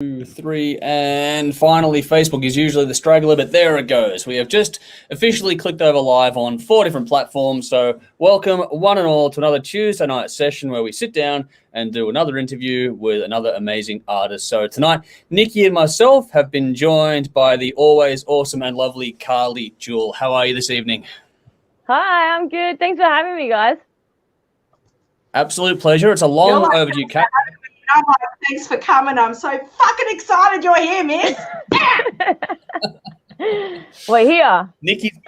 Two, three, and finally, Facebook is usually the struggler, but there it goes. We have just officially clicked over live on 4 different platforms. So, welcome one and all to another Tuesday night session where we sit down and do another interview with another amazing artist. So, tonight, Nikki and myself have been joined by the always awesome and lovely Karly Jewell. How are you this evening? Hi, I'm good. Thanks for having me, guys. Absolute pleasure. It's a long overdue cat. I'm like, thanks for coming. I'm so fucking excited you're here, miss. We're here. Nikki's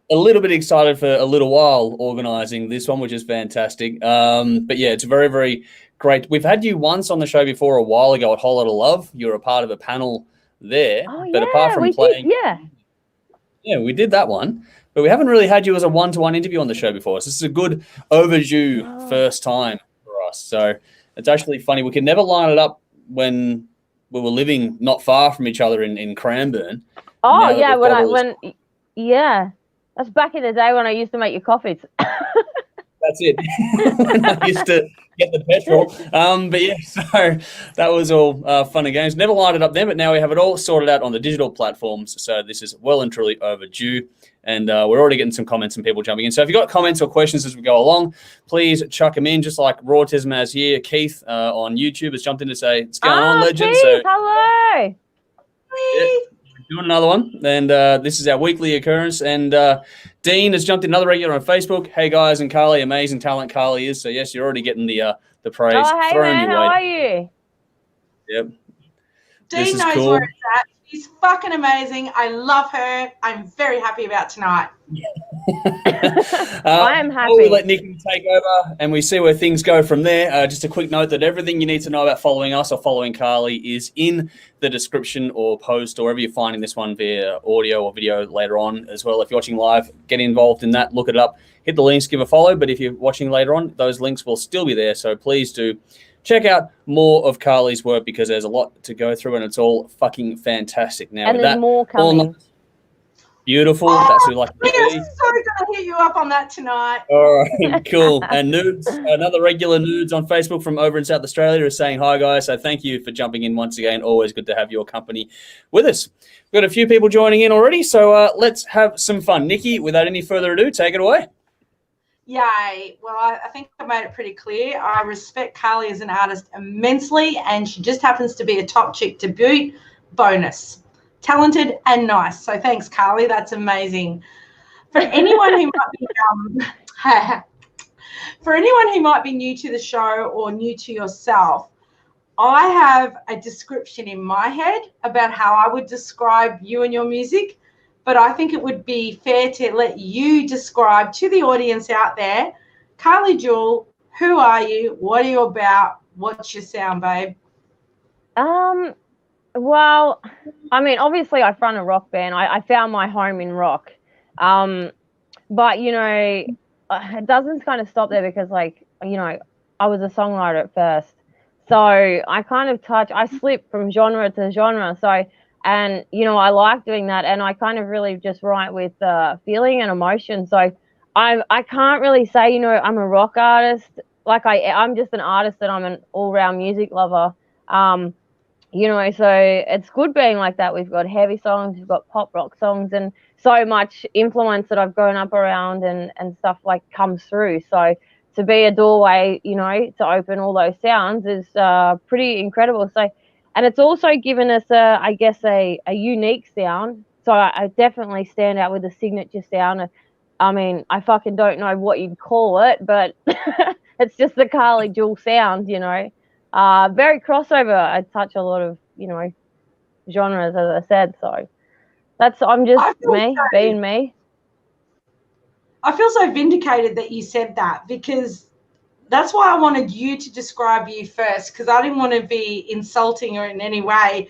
a little bit excited for a little while organising this one, which is fantastic. But yeah, it's very, very great. We've had you once on the show before a while ago at Whole Lot of Love. You were a part of a panel there. Oh, but apart from playing, yeah, we did that one. But we haven't really had you as a one-to-one interview on the show before. So this is a good overdue first time for us. So it's actually funny. We could never line it up when we were living not far from each other in Cranbourne. Oh, yeah. Yeah. That's back in the day when I used to make your coffees. That's it. When I used to get the petrol. But yeah, so that was all fun and games. Never lined it up then, but now we have it all sorted out on the digital platforms. So this is well and truly overdue. And we're already getting some comments and people jumping in. So if you've got comments or questions as we go along, please chuck them in, just like Rautism has here. Keith on YouTube has jumped in to say, "What's going on, legend?" Keith, so, hello. Yeah, doing another one. And this is our weekly occurrence. And Dean has jumped in, another regular on Facebook. Hey, guys, and Karly, amazing talent Karly is. So, yes, you're already getting the praise hey, thrown man, your how way. are you? Dean knows cool. Where it's at. She's fucking amazing. I love her. I'm very happy about tonight. I am happy. Before we let Nikki take over and we see where things go from there, just a quick note that everything you need to know about following us or following Karly is in the description or post or wherever you're finding this one via audio or video later on as well. If you're watching live, get involved in that, look it up, hit the links, give a follow. But if you're watching later on, those links will still be there. So please do check out more of Karly's work because there's a lot to go through and it's all fucking fantastic. Now, and there's more coming. Beautiful. That's what we like to see. I'm so going to hit you up on that tonight. All right, cool. And Nudes, another regular Nudes on Facebook from over in South Australia is saying hi, guys. So thank you for jumping in once again. Always good to have your company with us. We've got a few people joining in already, so let's have some fun. Nikki, without any further ado, take it away. Yay. Well, I think I made it pretty clear. I respect Karly as an artist immensely, and she just happens to be a top chick to boot. Bonus. Talented and nice. So thanks, Karly. That's amazing. For anyone who might be new to the show or new to yourself, I have a description in my head about how I would describe you and your music. But I think it would be fair to let you describe to the audience out there, Karly Jewell, who are you? What are you about? What's your sound, babe? Well, I mean, obviously I run a rock band. I found my home in rock. But, you know, it doesn't kind of stop there because, like, you know, I was a songwriter at first. So I kind of I slip from genre to genre. So, and, you know, I like doing that. And I kind of really just write with feeling and emotion. So I can't really say, you know, I'm a rock artist. Like I'm just an artist and I'm an all-round music lover. You know, so it's good being like that. We've got heavy songs, we've got pop rock songs, and so much influence that I've grown up around and stuff like comes through. So to be a doorway, you know, to open all those sounds is pretty incredible. So, and it's also given us, I guess, a unique sound. So I definitely stand out with a signature sound. I mean, I fucking don't know what you'd call it, but it's just the Karly Jewell sound, you know. Very crossover. I touch a lot of, you know, genres, as I said. So I'm just me, being me. I feel so vindicated that you said that because that's why I wanted you to describe you first, because I didn't want to be insulting or in any way.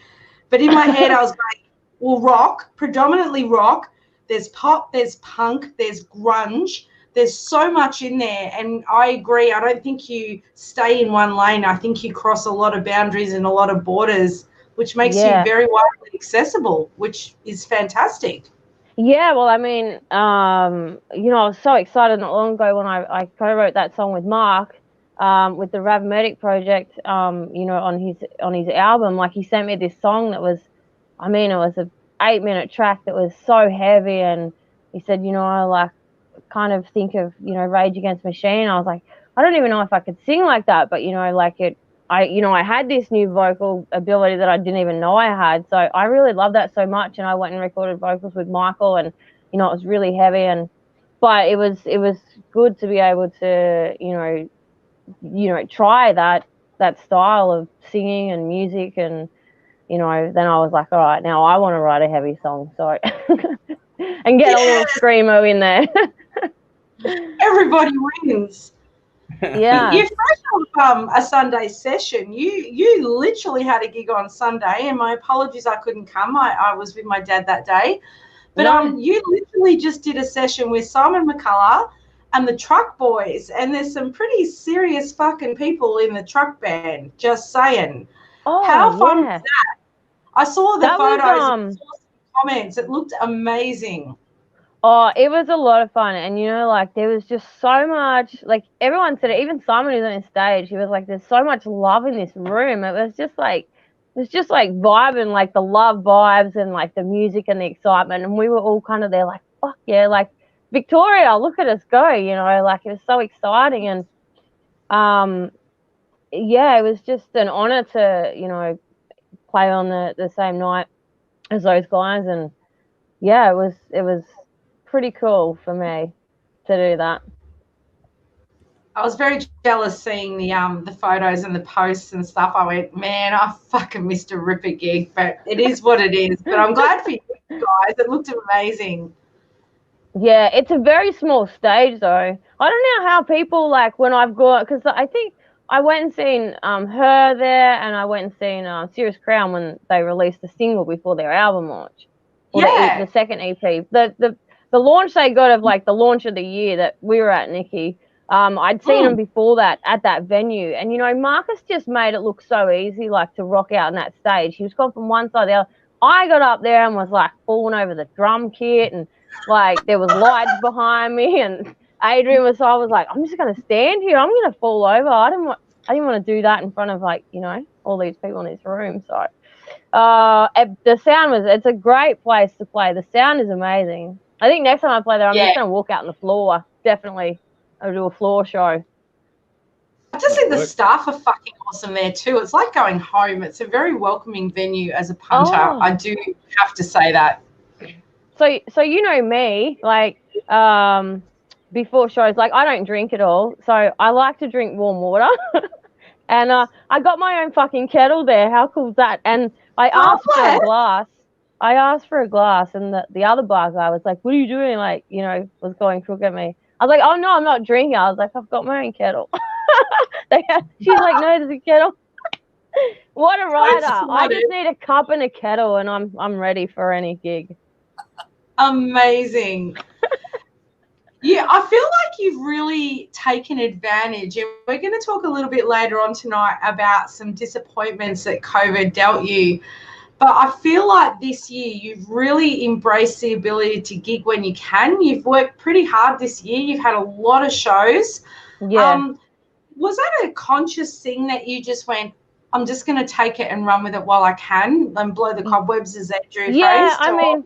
But in my head, I was like, well, rock, predominantly rock. There's pop, there's punk, there's grunge. There's so much in there, and I agree. I don't think you stay in one lane. I think you cross a lot of boundaries and a lot of borders, which makes you very widely accessible, which is fantastic. Yeah, well, I mean, you know, I was so excited not long ago when I co-wrote that song with Mark, with the Rav Medic project, you know, on his album. Like, he sent me this song that was, I mean, it was a 8-minute track that was so heavy, and he said, you know, I like kind of think of, you know, Rage Against the Machine. I was like, I don't even know if I could sing like that, but you know, like I had this new vocal ability that I didn't even know I had. So I really love that so much, and I went and recorded vocals with Michael, and you know, it was really heavy, but it was good to be able to, you know, try that style of singing and music, and you know, then I was like, all right, now I want to write a heavy song, so and get a little screamo in there. Everybody wins. Yeah. You're fresh off a Sunday session. You literally had a gig on Sunday, and my apologies I couldn't come. I was with my dad that day. But No. you literally just did a session with Simon McCullough and the Truck Boys, and there's some pretty serious fucking people in the truck band, just saying. Oh, How fun yeah. was that? I saw the That was, photos and saw some comments. It looked amazing. Oh, it was a lot of fun. And, you know, like, there was just so much, like, everyone said it, even Simon who's on his stage, he was like, there's so much love in this room. It was just like vibing, like, the love vibes and, like, the music and the excitement. And we were all kind of there, like, fuck yeah, like, Victoria, look at us go, you know, like, it was so exciting. And, yeah, it was just an honor to, you know, play on the same night as those guys. And, yeah, it was pretty cool for me to do that. I was very jealous seeing the photos and the posts and stuff. I went, man, I fucking missed a ripper gig, but it is what it is. But I'm glad for you guys. It looked amazing. Yeah, it's a very small stage though. I don't know how people, like, when I've got, because I think I went and seen her there, and I went and seen Serious Crown when they released the single before their album launch, or Yeah. the second EP. The launch they got of, like, the launch of the year that we were at, Nikki. I'd seen them before that at that venue, and you know, Marcus just made it look so easy, like, to rock out on that stage. He was gone from one side to the other. I got up there and was like falling over the drum kit, and like there was lights behind me, and Adrian was. I was like, I'm just gonna stand here. I'm gonna fall over. I didn't want to do that in front of, like, you know, all these people in this room. So, the sound was. It's a great place to play. The sound is amazing. I think next time I play there, I'm just gonna walk out on the floor. Definitely, I'll do a floor show. I just think the staff are fucking awesome there too. It's like going home. It's a very welcoming venue as a punter. Oh. I do have to say that. So you know me, like, before shows, like, I don't drink at all, so I like to drink warm water. And I got my own fucking kettle there. How cool is that? And I asked for a glass. And the other bar guy was like, what are you doing? Like, you know, was going crook at me. I was like, oh no, I'm not drinking. I was like, I've got my own kettle. She's like, no, there's a kettle. What a rider. I just need a cup and a kettle, and I'm ready for any gig. Amazing. Yeah, I feel like you've really taken advantage, and we're going to talk a little bit later on tonight about some disappointments that COVID dealt you. But I feel like this year you've really embraced the ability to gig when you can. You've worked pretty hard this year. You've had a lot of shows. Yeah. Was that a conscious thing that you just went, I'm just going to take it and run with it while I can and blow the cobwebs, as Andrew phrased? Yeah, I mean,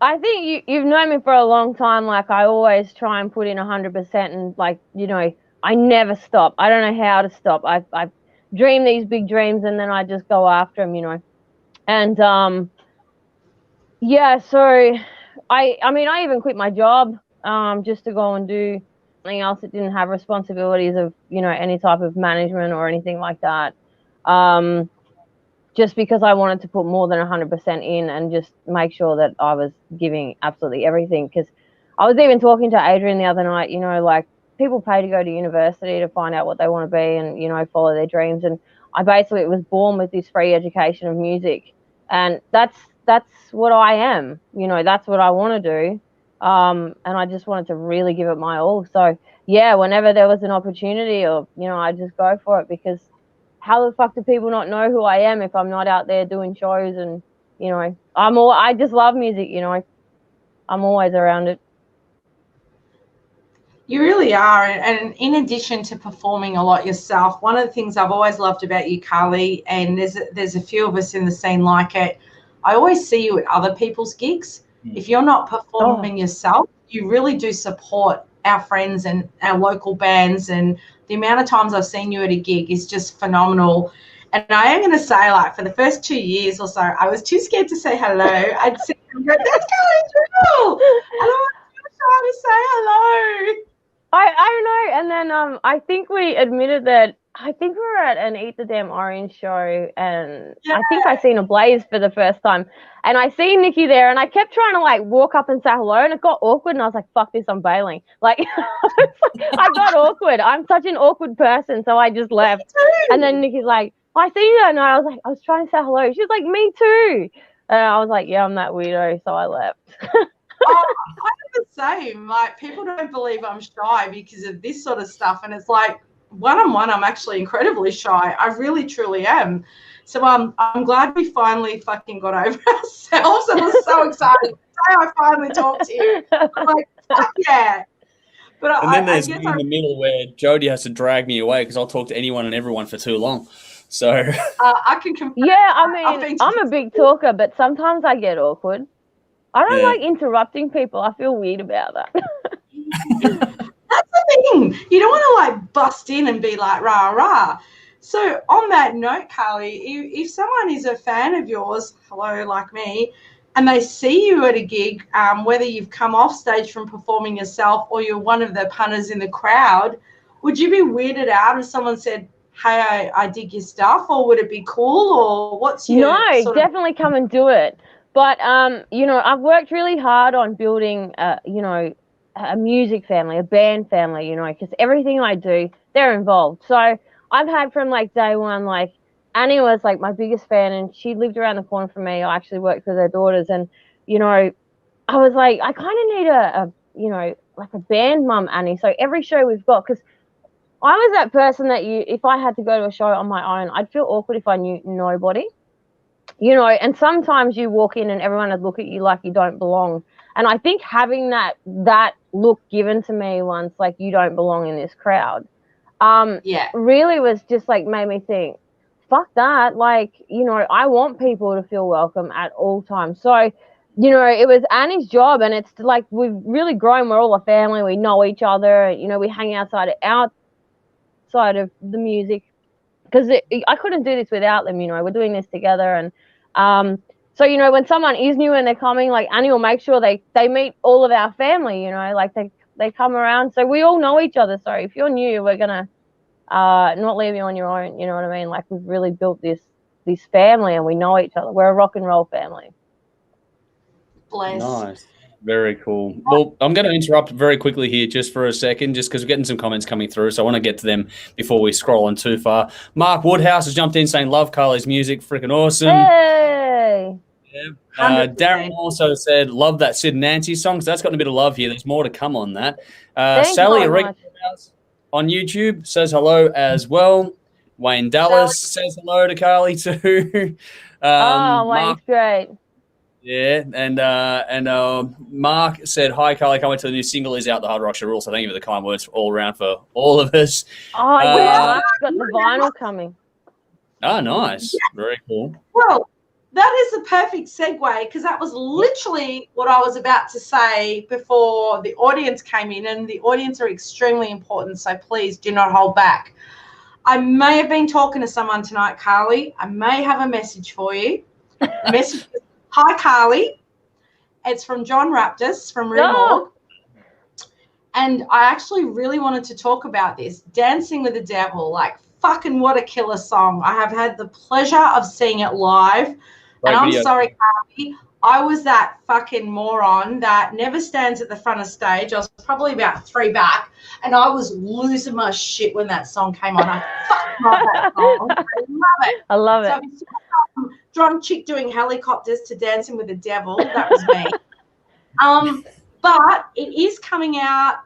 I think you've known me for a long time. Like, I always try and put in 100%, and, like, you know, I never stop. I don't know how to stop. I dream these big dreams, and then I just go after them, you know. And yeah, so I mean, I even quit my job just to go and do something else that didn't have responsibilities of, you know, any type of management or anything like that. Just because I wanted to put more than 100% in and just make sure that I was giving absolutely everything. Because I was even talking to Adrian the other night, you know, like, people pay to go to university to find out what they want to be and, you know, follow their dreams. And I basically was born with this free education of music. And that's what I am, you know, that's what I want to do. And I just wanted to really give it my all. So, yeah, whenever there was an opportunity, or, you know, I just go for it, because how the fuck do people not know who I am if I'm not out there doing shows? And, you know, I just love music, you know, I'm always around it. You really are. And in addition to performing a lot yourself, one of the things I've always loved about you, Karly, and there's a few of us in the scene like it, I always see you at other people's gigs. If you're not performing yourself, you really do support our friends and our local bands. And the amount of times I've seen you at a gig is just phenomenal. And I am going to say, like, for the first 2 years or so, I was too scared to say hello. I'd say, that's Karly Jewell. And I was trying to say hello. I don't know. And then I think we admitted that I think we were at an Eat the Damn Orange show, and I think I seen a Blaze for the first time. And I seen Nikki there, and I kept trying to like walk up and say hello, and it got awkward, and I was like, fuck this, I'm bailing. Like, I got awkward. I'm such an awkward person, so I just left. And then Nikki's like, I see you, and I was like, I was trying to say hello. She was like, me too. And I was like, yeah, I'm that weirdo, so I left. I'm the same. Like, people don't believe I'm shy because of this sort of stuff, and it's like, one-on-one, I'm actually incredibly shy. I really, truly am. So I'm glad we finally fucking got over ourselves. I was so excited. Today I finally talked to you. I'm like, fuck yeah. But and then there's me in the middle where Jodie has to drag me away because I'll talk to anyone and everyone for too long. So I can confirm. Yeah, I mean, I'm a big talker, but sometimes I get awkward. I don't like interrupting people. I feel weird about that. That's the thing. You don't want to like bust in and be like rah rah. So on that note, Karly, if someone is a fan of yours, hello, like me, and they see you at a gig, whether you've come off stage from performing yourself or you're one of the punters in the crowd, would you be weirded out if someone said, hey, I dig your stuff, or would it be cool, or what's your No, definitely come and do it. But, you know, I've worked really hard on building, you know, a music family, a band family, you know, because everything I do, they're involved. So I've had from like day one, like Annie was like my biggest fan, and she lived around the corner from me. I actually worked with her daughters, and, you know, I was like, I kind of need a, you know, like a band mum, Annie. So every show we've got, because I was that person that if I had to go to a show on my own, I'd feel awkward if I knew nobody. You know, and sometimes you walk in and everyone would look at you like you don't belong. And I think having that look given to me once, like, you don't belong in this crowd, really was just like made me think, fuck that. Like, you know, I want people to feel welcome at all times. So, you know, it was Annie's job, and it's like we've really grown. We're all a family. We know each other. You know, we hang outside of the music, because I couldn't do this without them. You know, we're doing this together. And so, you know, when someone is new and they're coming, like, Annie will make sure they meet all of our family, you know, like they come around. So we all know each other. So if you're new, we're going to not leave you on your own. You know what I mean? Like, we've really built this family, and we know each other. We're a rock and roll family. Bless. Nice. Very cool. Well, I'm going to interrupt very quickly here just for a second, just because we're getting some comments coming through, so I want to get to them before we scroll on too far. Mark Woodhouse has jumped in saying, love Karly's music, freaking awesome. Hey! Yeah. Darren also said, love that Sid and Nancy song, so that's gotten a bit of love here. There's more to come on that. Sally on YouTube says hello as well. Wayne Dallas says hello to Karly too. Wayne's great. Yeah, and Mark said, hi, Karly, can't wait till the new single is out, The Hard Rock Should Rule. So thank you for the kind words all around for all of us. Oh, yeah, Mark's got the vinyl coming. Oh, nice. Very cool. Well, that is a perfect segue, because that was literally what I was about to say before the audience came in, and the audience are extremely important, so please do not hold back. I may have been talking to someone tonight, Karly. I may have a message for you. The message is, hi, Karly. It's from John Raptus from Rue Morgue. And I actually really wanted to talk about this. Dancing with the Devil, like, fucking what a killer song. I have had the pleasure of seeing it live. And I'm sorry, Karly, I was that fucking moron that never stands at the front of stage. I was probably about 3 back, and I was losing my shit when that song came on. I fucking love that song. I love it. I love it. So if you see some drunk chick doing helicopters to Dancing with the Devil, that was me. But it is coming out.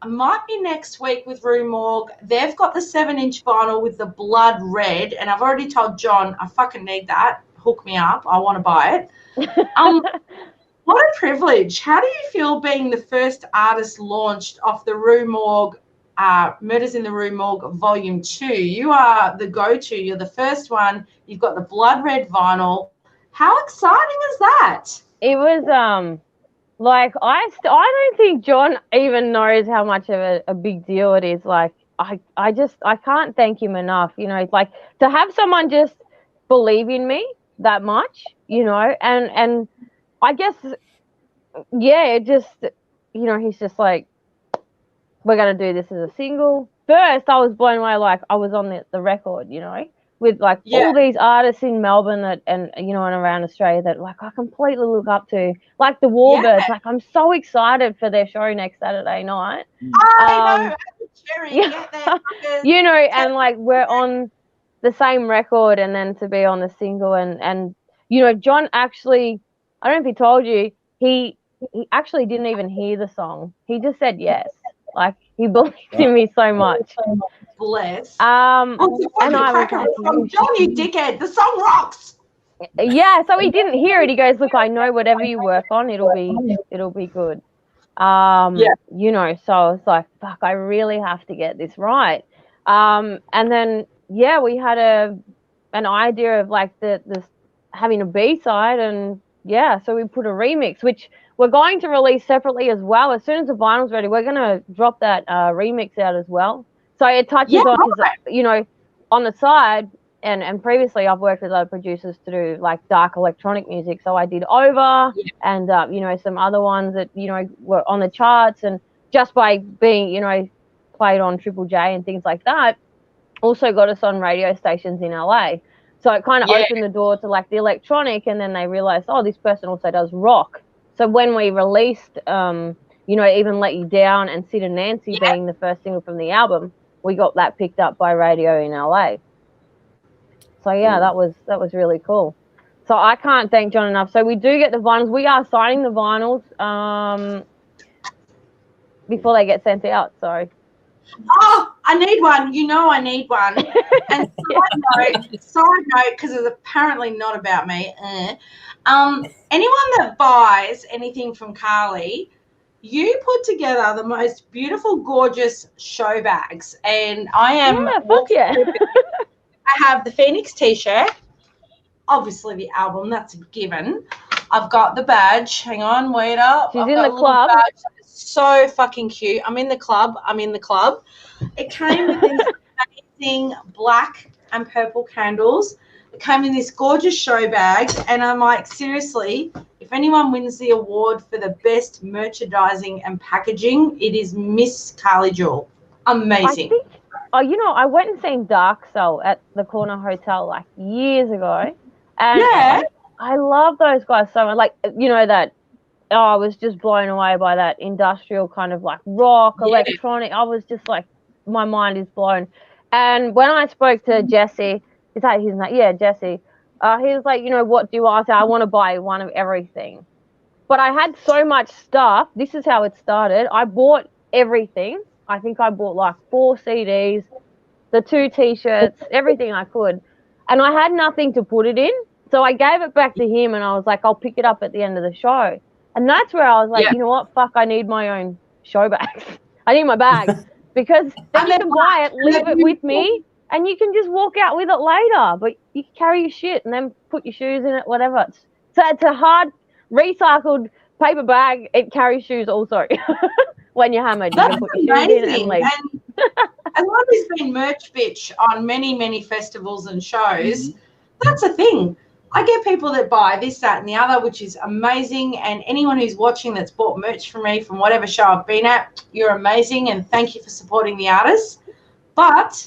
It might be next week with Rue Morgue. They've got the 7-inch vinyl with the blood red, and I've already told John I fucking need that. Hook me up. I want to buy it. What a privilege. How do you feel being the first artist launched off the Rue Morgue, Murders in the Rue Morgue Volume 2? You are the go-to. You're the first one. You've got the blood red vinyl. How exciting is that? It was like I don't think John even knows how much of a big deal it is. Like I can't thank him enough. You know, like to have someone just believe in me that much, you know, and I guess yeah, it just, you know, he's just like, we're gonna do this as a single. First, I was blown away. Like I was on the record, you know, with like all these artists in Melbourne that and you know and around Australia that like I completely look up to, like the Warbirds. Like I'm so excited for their show next Saturday night. I know, Cherry, yeah, you know, and like we're on the same record, and then to be on the single, and you know, John actually, I don't know if he told you, he actually didn't even hear the song. He just said yes. Like he believed in me so much. Bless. And I was like, John, you dickhead, the song rocks. Yeah, so he didn't hear it. He goes, look, I know whatever you work on, it'll be good. You know, so I was like, fuck, I really have to get this right. And then yeah, we had an idea of like this having a B-side, and yeah, so we put a remix, which we're going to release separately as well. As soon as the vinyl's ready, we're going to drop that remix out as well. So it touches on, you know, on the side, and previously I've worked with other producers to do like dark electronic music. So I did Over and, you know, some other ones that, you know, were on the charts, and just by being, you know, played on Triple J and things like that, also got us on radio stations in LA. So it kind of opened the door to like the electronic, and then they realized, oh, this person also does rock. So when we released, you know, Even Let You Down and Sid and Nancy being the first single from the album, we got that picked up by radio in LA. So yeah, that was really cool. So I can't thank John enough. So we do get the vinyls. We are signing the vinyls before they get sent out. So. Oh, I need one. You know I need one. And side note, because it's apparently not about me. Anyone that buys anything from Karly, you put together the most beautiful, gorgeous show bags, and I am. I have the Phoenix T-shirt, obviously the album. That's a given. I've got the badge. Hang on, wait up. She's in the club. So fucking cute. I'm in the club. It came with these amazing black and purple candles. It came in this gorgeous show bag, and I'm like, seriously, if anyone wins the award for the best merchandising and packaging, it is Miss Karly Jewell. Amazing. You know, I went and seen Dark Soul at the Corner Hotel like years ago, and I love those guys so much. Like, you know, that I was just blown away by that industrial kind of like rock, electronic. I was just like, my mind is blown. And when I spoke to Jesse, is that his name? Yeah, Jesse. He was like, you know, what do you want? I said, I want to buy one of everything. But I had so much stuff. This is how it started. I bought everything. I think I bought like 4 CDs, the 2 T-shirts, everything I could. And I had nothing to put it in. So I gave it back to him, and I was like, I'll pick it up at the end of the show. And that's where I was like, you know what? Fuck, I need my own show bags. I need my bags. Because then you can buy it, leave it with me, and you can just walk out with it later. But you can carry your shit and then put your shoes in it, whatever. So it's a hard, recycled paper bag. It carries shoes also. When you're hammered, you can put your shoes in and leave. And I've always been merch bitch on many, many festivals and shows. That's a thing. I get people that buy this, that, and the other, which is amazing. And anyone who's watching that's bought merch from me from whatever show I've been at, you're amazing, and thank you for supporting the artists. But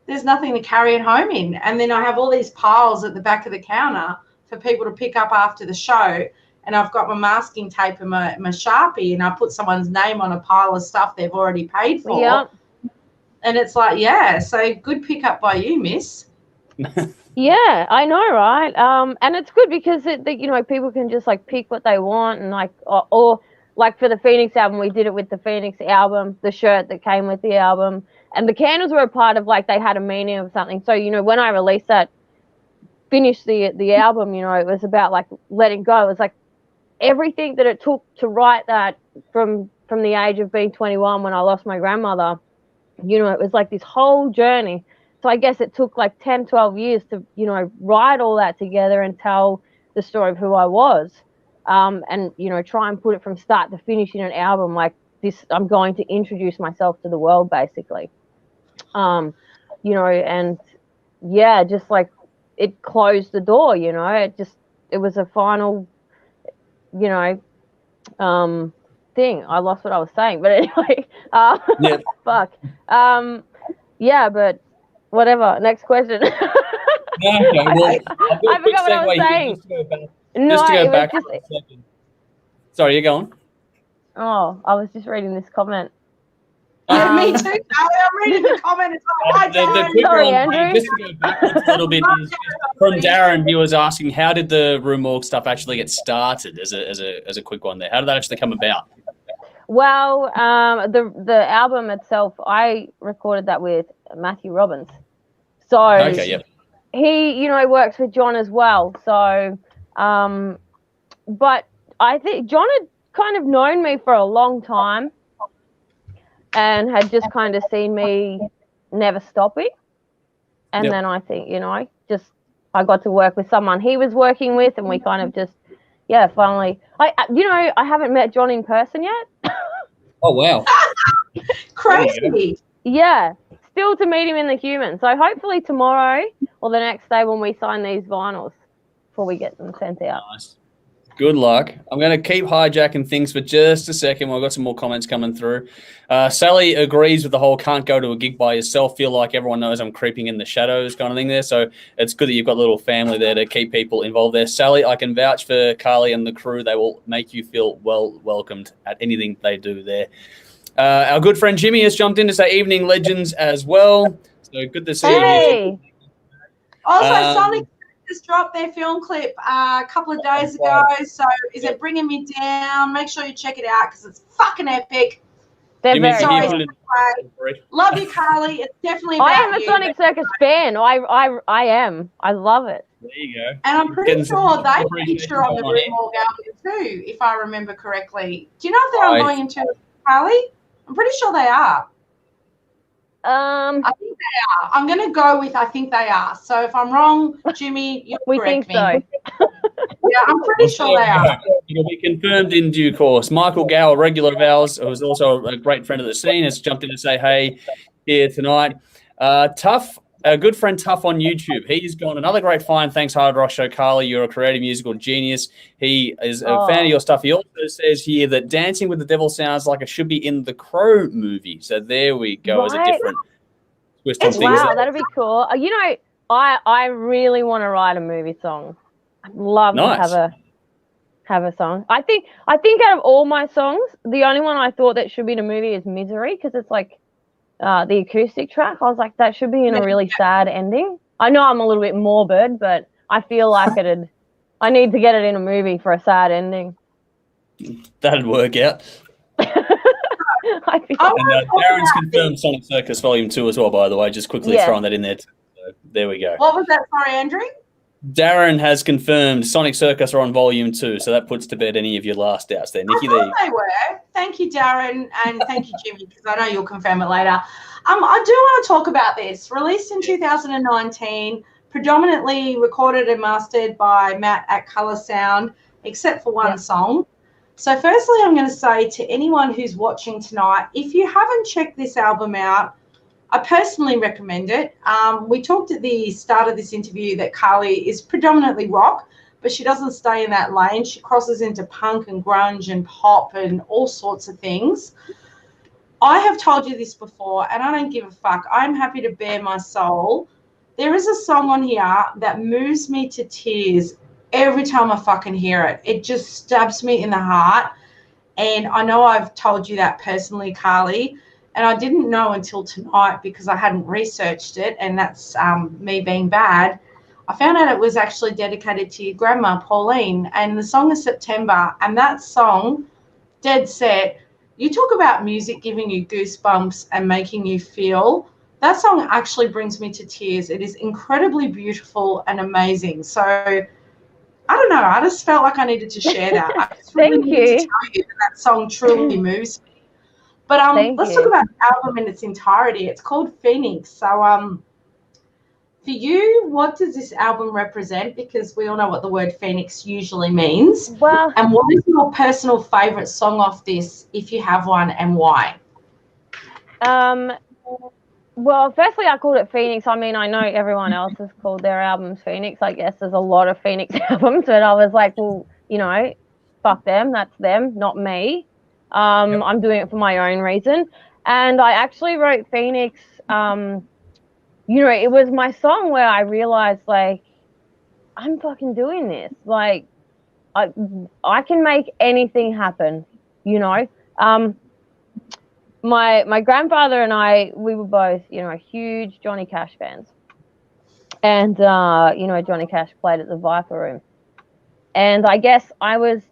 there's nothing to carry it home in. And then I have all these piles at the back of the counter for people to pick up after the show. And I've got my masking tape and my Sharpie, and I put someone's name on a pile of stuff they've already paid for. Yep. And it's like, so good pickup by you, miss. Yeah, I know, right? And it's good because you know, people can just like pick what they want, and like, or like for the Phoenix album, we did it with the Phoenix album, the shirt that came with the album, and the candles were a part of like they had a meaning of something. So you know, when I released that, finished the album, you know, it was about like letting go. It was like everything that it took to write that from the age of being 21 when I lost my grandmother, you know, it was like this whole journey. So I guess it took like 10, 12 years to, you know, write all that together and tell the story of who I was. And, you know, try and put it from start to finish in an album like this. I'm going to introduce myself to the world, basically. You know, and yeah, just like it closed the door, you know, it was a final, you know, thing. I lost what I was saying, but anyway, Yeah. fuck. Yeah, but whatever. Next question. Okay, well, I'll do a I quick forgot what I was segue here saying. just to go back. No, Just to it go was back just. for a second. Sorry, you're going. Oh, I was just reading this comment. Yeah, me too. I'm reading the comment. It's like, The quick Sorry, one, Andrew. just to go backwards a little bit, is from Darren. He was asking, how did the Rue Morgue stuff actually get started? As a quick one there, how did that actually come about? Well, the album itself, I recorded that with Matthew Robbins. So Okay, yep. he, you know, works with John as well. So, but I think John had kind of known me for a long time and had just kind of seen me never stopping. And Yep. then I think, you know, I got to work with someone he was working with, and we kind of just, yeah, finally. I haven't met John in person yet. Oh wow, crazy. Yeah, still to meet him in the human. So hopefully tomorrow or the next day when we sign these vinyls before we get them sent out. nice. Good luck. I'm going to keep hijacking things for just a second. I've got some more comments coming through. Sally agrees with the whole can't go to a gig by yourself. Feel like everyone knows I'm creeping in the shadows kind of thing there. So it's good that you've got a little family there to keep people involved there. Sally, I can vouch for Karly and the crew. They will make you feel well welcomed at anything they do there. Our good friend Jimmy has jumped in to say evening legends as well. So good to see you. Hey, Also, Sonic just dropped their film clip a couple of days ago. So is it Bringing Me Down? Make sure you check it out because it's fucking epic. they're Jimmy's very here cool. for Love you, Karly. It's definitely about I am a you. Sonic Circus fan. I am. I love it. There you go. And I'm pretty Getting some sure they appreciation feature on the going on Rue here. Morgue album too, if I remember correctly. Do you know if they're on Right. Volume 2, Karly? I'm pretty sure they are. Um, I think they are. I'm going to go with I think they are. So if I'm wrong, Jimmy, you'll we correct think me. so. Yeah, I'm pretty sure they are. It'll be confirmed in due course. Michael Gow, a regular of ours, who's also a great friend of the scene, has jumped in to say hey here tonight. Tough, a good friend Tough on YouTube. He's gone another great find. Thanks, Hard Rock Show. Karly, you're a creative musical genius. He is a fan of your stuff. He also says here that Dancing with the Devil sounds like it should be in the Crow movie. So there we go, as a Right. different twist on It's things. Wow, that'd be cool. You know, I really want to write a movie song. I'd love Nice. to have a song. I think out of all my songs, the only one I thought that should be in a movie is Misery, because it's like the acoustic track. I was like, that should be in a really sad ending. I know I'm a little bit morbid, but I feel like I need to get it in a movie for a sad ending. That'd work out. I feel And Darren's confirmed Sonic Circus Volume 2 as well, by the way. Just quickly Yeah. throwing that in there. So there we go. What was that? Sorry, Andrew? Darren has confirmed Sonic Circus are on Volume 2, so that puts to bed any of your last doubts there. Nikki, I there thought you they were. Thank you, Darren, and thank you, Jimmy, because I know you'll confirm it later. I do want to talk about this. Released in 2019, predominantly recorded and mastered by Matt at Colour Sound, except for one song. So firstly, I'm going to say to anyone who's watching tonight, if you haven't checked this album out, I personally recommend it. We talked at the start of this interview that Karly is predominantly rock, but she doesn't stay in that lane. She crosses into punk and grunge and pop and all sorts of things. I have told you this before, and I don't give a fuck. I'm happy to bare my soul. There is a song on here that moves me to tears every time I fucking hear it. It just stabs me in the heart. And I know I've told you that personally, Karly, and I didn't know until tonight because I hadn't researched it, and that's me being bad. I found out it was actually dedicated to your grandma, Pauline, and the song is September. And that song, dead set, you talk about music giving you goosebumps and making you feel. That song actually brings me to tears. It is incredibly beautiful and amazing. So I don't know. I just felt like I needed to share that. I just really Thank needed to you. tell you that song truly moves me. But Thank let's you. talk about the album in its entirety. It's called Phoenix. So for you, what does this album represent? Because we all know what the word Phoenix usually means. Well, And what is your personal favourite song off this, if you have one, and why? well, firstly, I called it Phoenix. I mean, I know everyone else has called their albums Phoenix. I guess there's a lot of Phoenix albums, but I was like, well, you know, fuck them. That's them, not me. I'm doing it for my own reason. And I actually wrote Phoenix. You know, it was my song where I realized, like, I'm fucking doing this. Like, I can make anything happen. You know. My grandfather and I, we were both, you know, huge Johnny Cash fans. And you know, Johnny Cash played at the Viper Room. And I guess I was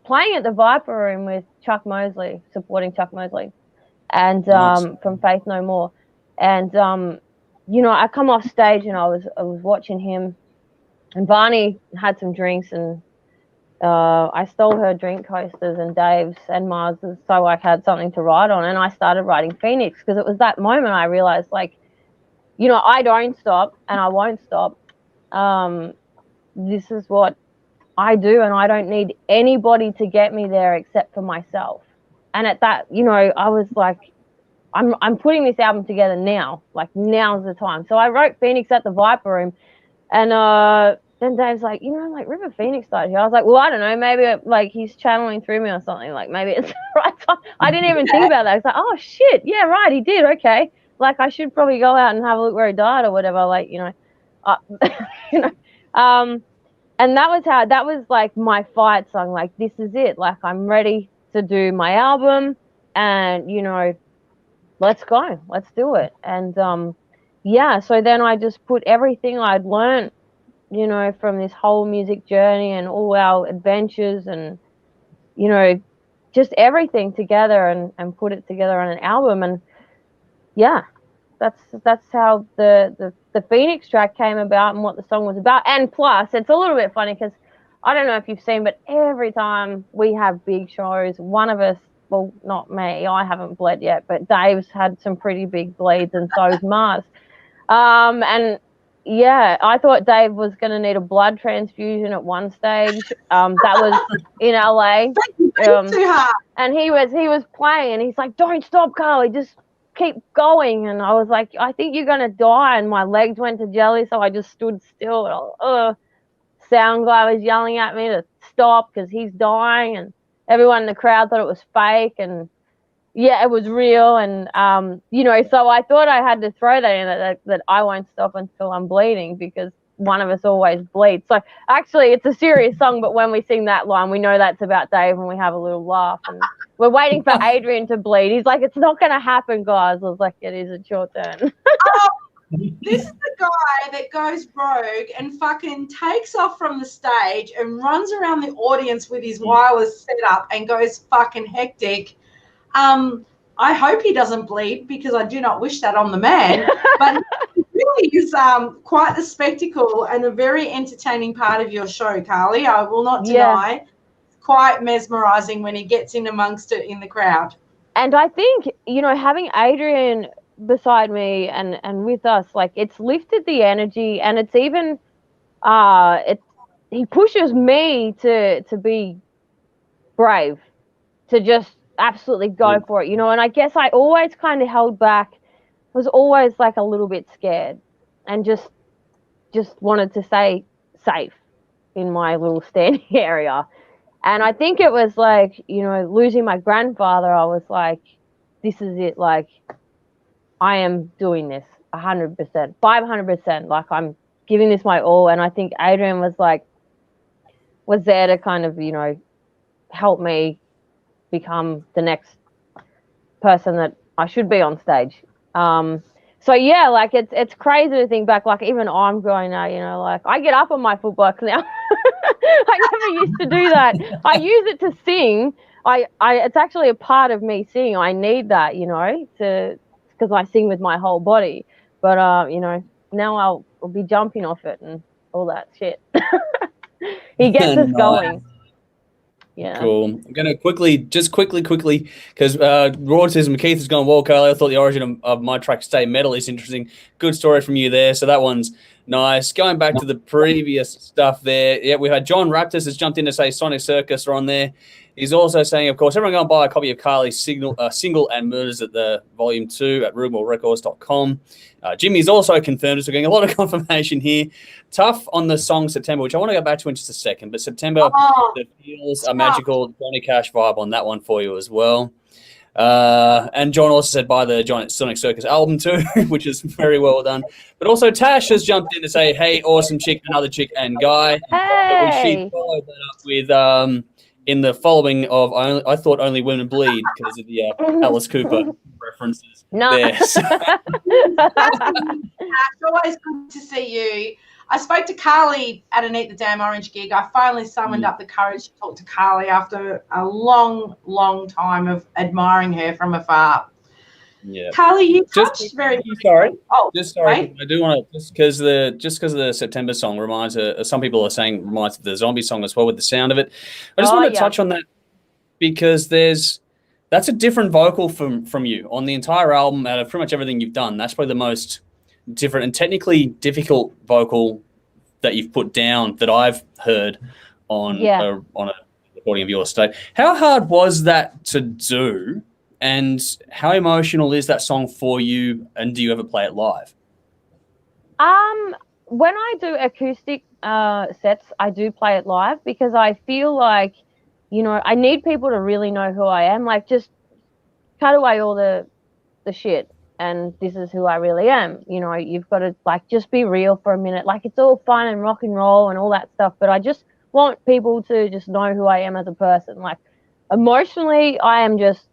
playing at the Viper Room with Chuck Mosley, supporting Chuck Mosley, and Nice. from Faith No More. And you know, I come off stage and I was watching him, and Barney had some drinks, and I stole her drink coasters and Dave's and Mars's, so I had something to write on. And I started writing Phoenix because it was that moment I realized, like, you know, I don't stop and I won't stop. This is what I do, and I don't need anybody to get me there except for myself. And at that, you know, I was like, I'm putting this album together now. Like, now's the time. So I wrote Phoenix at the Viper Room, and then Dave's like, you know, like River Phoenix started here. I was like, well, I don't know, maybe like he's channeling through me or something. Like, maybe it's the right time. I didn't even think about that. I was like, oh shit, yeah, right, he did. Okay, like I should probably go out and have a look where he died or whatever. Like, you know, you know, and that was like my fight song. Like, this is it. Like, I'm ready to do my album, and you know, let's go, let's do it. And yeah, so then I just put everything I'd learned, you know, from this whole music journey and all our adventures and, you know, just everything together and put it together on an album. And yeah, that's how the Phoenix track came about and what the song was about. And plus, it's a little bit funny because I don't know if you've seen, but every time we have big shows, one of us, well, not me, I haven't bled yet, but Dave's had some pretty big bleeds, and so's Mars. And yeah, I thought Dave was going to need a blood transfusion at one stage. That was in LA. Too hard. And he was playing, and he's like, "Don't stop, Karly, just keep going." And I was like, "I think you're gonna die." And my legs went to jelly, so I just stood still. And sound guy was yelling at me to stop because he's dying, and everyone in the crowd thought it was fake. And yeah, it was real. And you know, so I thought I had to throw that in, that I won't stop until I'm bleeding, because one of us always bleeds. So actually, it's a serious song, but when we sing that line, we know that's about Dave, and we have a little laugh. And we're waiting for Adrian to bleed. He's like, "It's not going to happen, guys." I was like, "It is, it's your turn." This is the guy that goes rogue and fucking takes off from the stage and runs around the audience with his wireless setup and goes fucking hectic. I hope he doesn't bleed, because I do not wish that on the man. But it really is quite the spectacle and a very entertaining part of your show, Karly. I will not deny. Yeah. Quite mesmerizing when he gets in amongst it in the crowd. And I think, you know, having Adrian beside me and with us, like, it's lifted the energy, and it's even he pushes me to be brave, to just absolutely go for it, you know. And I guess I always kind of held back, was always like a little bit scared, and just wanted to stay safe in my little standing area. And I think it was like, you know, losing my grandfather, I was like, this is it. Like, I am doing this 100%, 500%. Like, I'm giving this my all. And I think Adrian was there to kind of, you know, help me become the next person that I should be on stage. So yeah, like, it's crazy to think back. Like, even I'm growing now, you know, like, I get up on my footbox now. I never used to do that. I use it to sing. It's actually a part of me singing. I need that, you know, because I sing with my whole body. But you know, now I'll be jumping off it and all that shit. He gets us Nice. going. Yeah. Cool. I'm going to quickly, because Rautism Keith has gone, well, Karly, I thought the origin of my track Stay Metal is interesting. Good story from you there. So that one's nice. Going back to the previous stuff there, yeah, we had John Raptors has jumped in to say Sonic Circus are on there. He's also saying, of course, everyone go and buy a copy of Karly's single and Murders at the Volume 2 at RubenWallRecords.com. Jimmy's also confirmed, so we're getting a lot of confirmation here. Tough on the song September, which I want to go back to in just a second, but September, the feels a magical Johnny Cash vibe on that one for you as well. And John also said buy the Sonic Circus album too, which is very well done. But also Tash has jumped in to say, hey, awesome chick, another chick and guy. Hey! She followed that up with in the following of I thought only women bleed because of the Alice Cooper references there. So. It's always good to see you. I spoke to Karly at an Eat the Damn Orange gig. I finally summoned up the courage to talk to Karly after a long, long time of admiring her from afar. Yeah, Karly, you touched very. Sorry. Oh, sorry. Right? I do want to just because the September song reminds some people are saying reminds of the Zombie song as well with the sound of it. I just want to touch on that because that's a different vocal from you on the entire album. Out of pretty much everything you've done, that's probably the most different and technically difficult vocal that you've put down that I've heard on a recording of your state. How hard was that to do? And how emotional is that song for you? And do you ever play it live? When I do acoustic sets, I do play it live because I feel like, I need people to really know who I am. Like, just cut away all the shit, and this is who I really am. You've got to just be real for a minute. Like, it's all fun and rock and roll and all that stuff, but I just want people to just know who I am as a person. Like, emotionally, I am just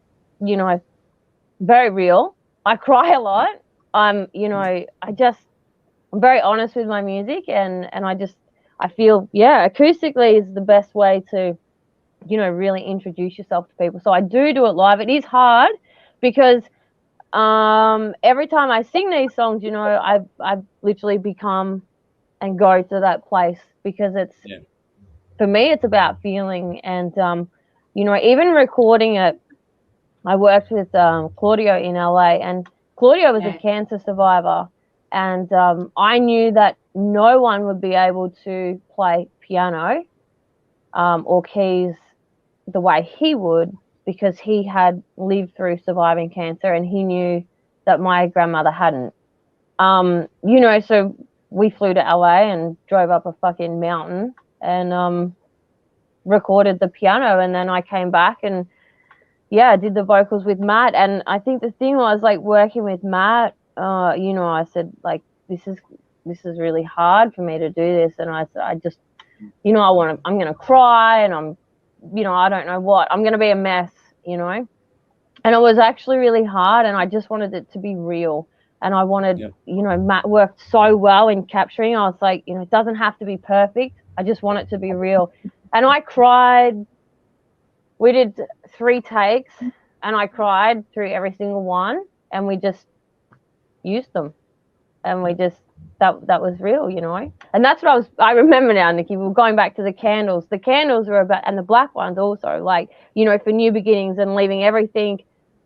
very real. I cry a lot. I'm very honest with my music, and I feel, acoustically is the best way to, really introduce yourself to people. So I do it live. It is hard because every time I sing these songs, I've literally become and go to that place because for me, it's about feeling. And, even recording it, I worked with Claudio in LA, and Claudio was a cancer survivor, and I knew that no one would be able to play piano or keys the way he would because he had lived through surviving cancer, and he knew that my grandmother hadn't. So we flew to LA and drove up a fucking mountain and recorded the piano, and then I came back and I did the vocals with Matt. And I think the thing was, like, working with Matt, I said, like, this is really hard for me to do this. And I said, I just, I'm going to cry, and I'm, I don't know what, I'm going to be a mess, and it was actually really hard. And I just wanted it to be real. And I wanted, Matt worked so well in capturing. I was like, it doesn't have to be perfect. I just want it to be real. And I cried. We did 3 takes, and I cried through every single one, and we just used them, and we just that was real, And that's what I remember now, Nikki. We're going back to the candles. The candles were about, and the black ones also, like, for new beginnings and leaving everything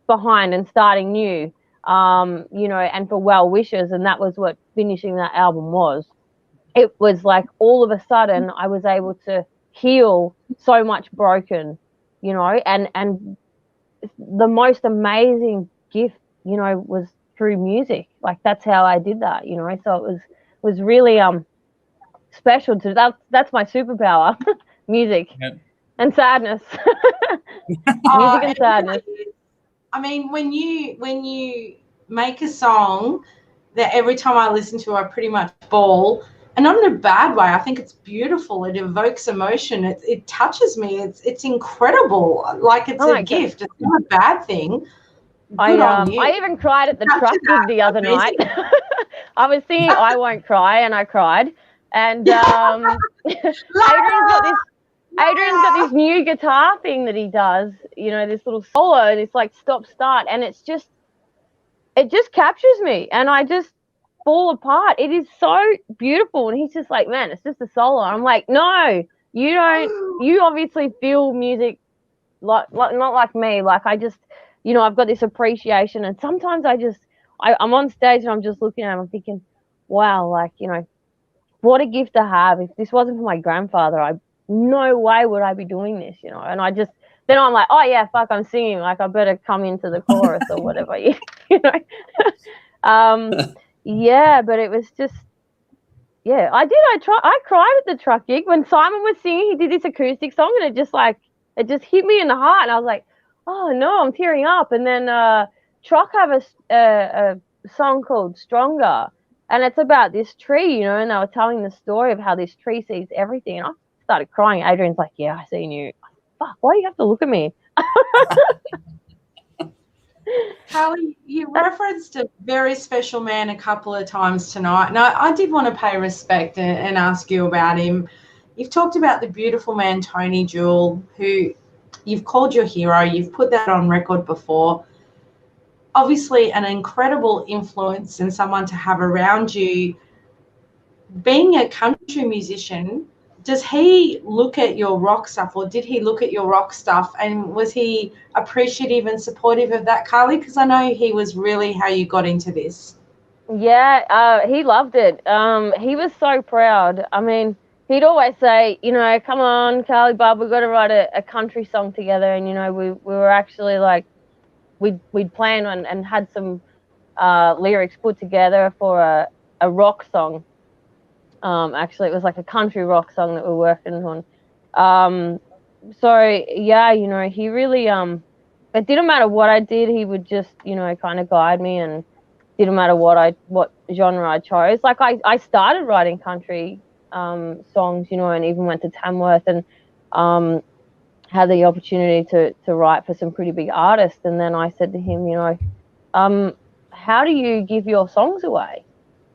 behind and starting new, and for well wishes. And that was what finishing that album was. It was like all of a sudden I was able to heal so much broken. And the most amazing gift, was through music. Like, that's how I did that, so it was really special that's my superpower. Music and sadness. Music and sadness. I mean, when you make a song that every time I listen to, I pretty much bawl. And not in a bad way. I think it's beautiful. It evokes emotion. It touches me. It's incredible. Like, it's a gift. It's not a bad thing. I even cried at the truck gig the other night. I was singing "I Won't Cry" and I cried. And Adrian's got this new guitar thing that he does. This little solo, and it's like stop start, and it just captures me, and I just fall apart. It is so beautiful. And he's just like, man, it's just a solo. I'm like, no, you obviously feel music like not like me. Like I just, I've got this appreciation, and sometimes I'm on stage and I'm just looking at him, I'm thinking, wow, like, what a gift to have. If this wasn't for my grandfather, no way would I be doing this, and then I'm like, oh yeah, fuck, I'm singing, like I better come into the chorus or whatever, you know. Yeah, but it was just, yeah, I cried at the truck gig when Simon was singing. He did this acoustic song, and it just hit me in the heart, and I was like, oh no, I'm tearing up. And then Truck have a song called Stronger, and it's about this tree, and they were telling the story of how this tree sees everything, and I started crying. Adrian's like, yeah, I seen you. Fuck, why do you have to look at me? Karly, you referenced a very special man a couple of times tonight, and I did want to pay respect and ask you about him. You've talked about the beautiful man, Karly Jewell, who you've called your hero. You've put that on record before. Obviously, an incredible influence and someone to have around you. Being a country musician, does he look at your rock stuff, or did he look at your rock stuff, and was he appreciative and supportive of that, Karly? Because I know he was really how you got into this. Yeah, he loved it. He was so proud. I mean, he'd always say, come on, Karly, bub, we've got to write a country song together. And, we were actually like, we'd planned and had some lyrics put together for a rock song. Actually, it was like a country rock song that we're working on. So yeah, he really it didn't matter what I did, he would just kind of guide me, and didn't matter what genre I chose. Like I started writing country songs, and even went to Tamworth and had the opportunity to write for some pretty big artists. And then I said to him, how do you give your songs away?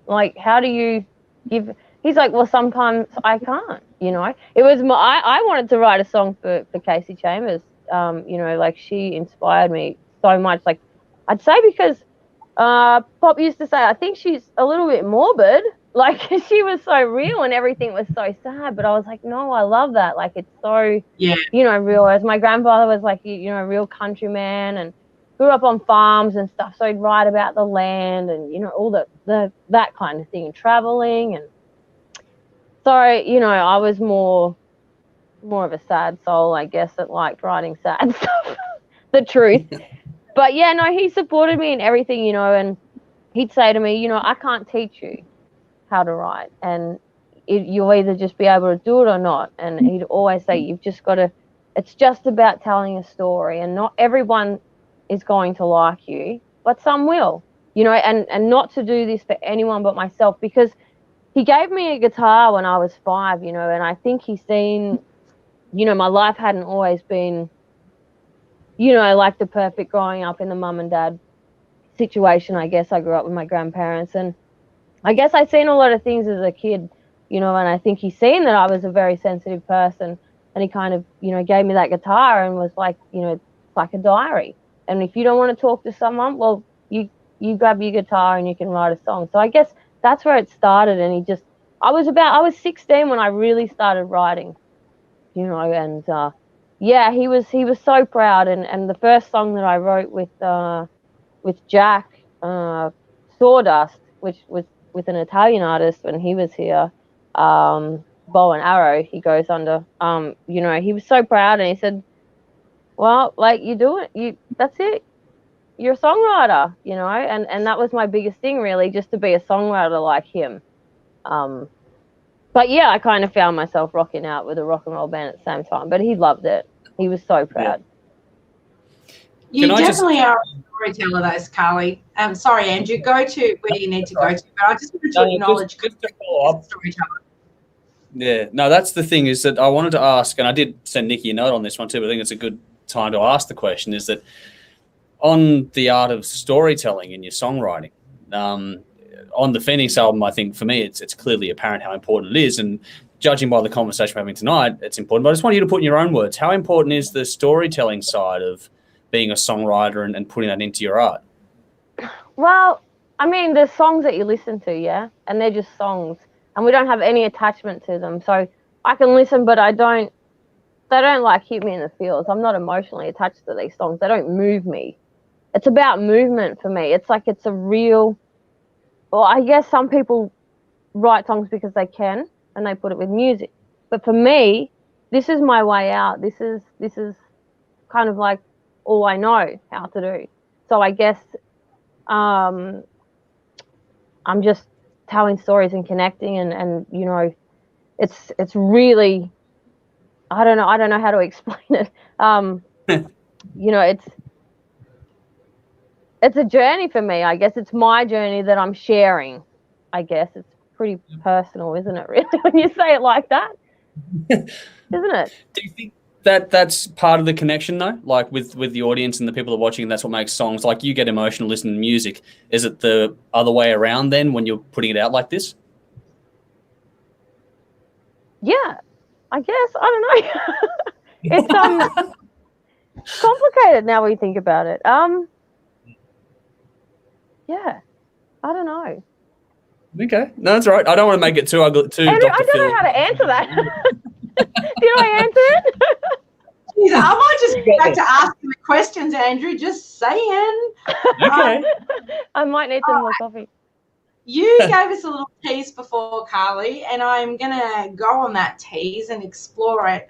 Like, how do you give? He's like, well, sometimes I can't, It was I wanted to write a song for Casey Chambers, like she inspired me so much. Like, I'd say because Pop used to say, I think she's a little bit morbid. Like, she was so real and everything was so sad. But I was like, no, I love that. Like, it's so, real. As my grandfather was like, a real countryman and grew up on farms and stuff. So he'd write about the land and, all that kind of thing, and traveling. And so, I was more of a sad soul, I guess, that liked writing sad stuff, the truth. But yeah, no, he supported me in everything, and he'd say to me, I can't teach you how to write, and you'll either just be able to do it or not. And he'd always say, you've just got to, it's just about telling a story, and not everyone is going to like you, but some will, and not to do this for anyone but myself, because he gave me a guitar when I was 5, and I think he's seen, my life hadn't always been, like the perfect growing up in the mum and dad situation. I guess I grew up with my grandparents, and I guess I seen a lot of things as a kid, and I think he's seen that I was a very sensitive person, and he kind of, gave me that guitar and was like, it's like a diary. And if you don't want to talk to someone, well, you grab your guitar and you can write a song. So I guess that's where it started. And I was 16 when I really started writing, and yeah, he was so proud. And the first song that I wrote with Jack, Sawdust, which was with an Italian artist when he was here, Bow and Arrow, he goes under, he was so proud, and he said, well, like, that's it. You're a songwriter, and that was my biggest thing, really, just to be a songwriter like him. But yeah, I kind of found myself rocking out with a rock and roll band at the same time, but he loved it. He was so proud. You definitely are a storyteller, though, Karly. Sorry, Andrew, go to where you need to go to, but I just wanted to acknowledge just to follow up. Storyteller. Yeah, no, that's the thing, is that I wanted to ask, and I did send Nikki a note on this one too, but I think it's a good time to ask the question, is that on the art of storytelling in your songwriting, on the Phoenix album, I think for me, it's clearly apparent how important it is. And judging by the conversation we're having tonight, it's important. But I just want you to put in your own words, how important is the storytelling side of being a songwriter and putting that into your art? Well, I mean, there's songs that you listen to, yeah, and they're just songs, and we don't have any attachment to them. So I can listen, but they don't like hit me in the feels. I'm not emotionally attached to these songs. They don't move me. It's about movement for me. It's like it's a real, well, I guess some people write songs because they can and they put it with music. But for me, this is my way out. This is kind of like all I know how to do. So I guess I'm just telling stories and connecting and you know, it's really, I don't know how to explain it. You know, it's a journey for me. I guess it's my journey that I'm sharing. I guess it's pretty personal, isn't it, really, when you say it like that? Isn't it? Do you think that that's part of the connection, though? Like with the audience and the people that are watching, that's what makes songs. Like you get emotional listening to music. Is it the other way around then when you're putting it out like this? Yeah, I guess. I don't know. It's complicated now when you think about it. Yeah, I don't know. Okay, no, that's all right. I don't want to make it too ugly. Too Andrew, Dr. I don't Phil. know how to answer that. Did I answer it? Yeah, I might just go back to asking the questions, Andrew. Just saying. Okay. I might need some more coffee. You gave us a little tease before, Karly, and I'm going to go on that tease and explore it.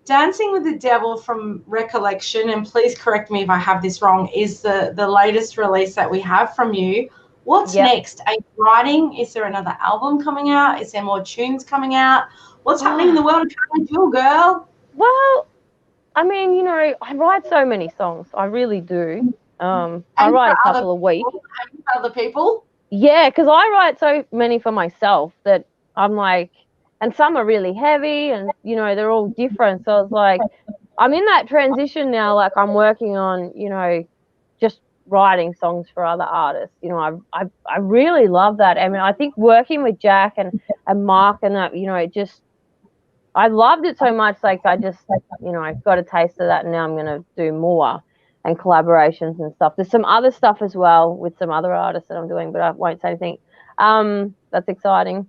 Dancing with the Devil from Recollection, and please correct me if I have this wrong, is the latest release that we have from you. What's next? Are you writing? Is there another album coming out? Is there more tunes coming out? What's happening in the world of Karly Jewell, girl? Well, I mean, you know, I write so many songs. I really do. I write a couple a week. And for other people? Yeah, because I write so many for myself that I'm like, and some are really heavy and, you know, they're all different. So it's like, I'm in that transition now. Like I'm working on, you know, just writing songs for other artists. You know, I really love that. I mean, I think working with Jack and Mark and that, you know, it just, I loved it so much. Like I just, you know, I got a taste of that and now I'm going to do more and collaborations and stuff. There's some other stuff as well with some other artists that I'm doing, but I won't say anything. That's exciting.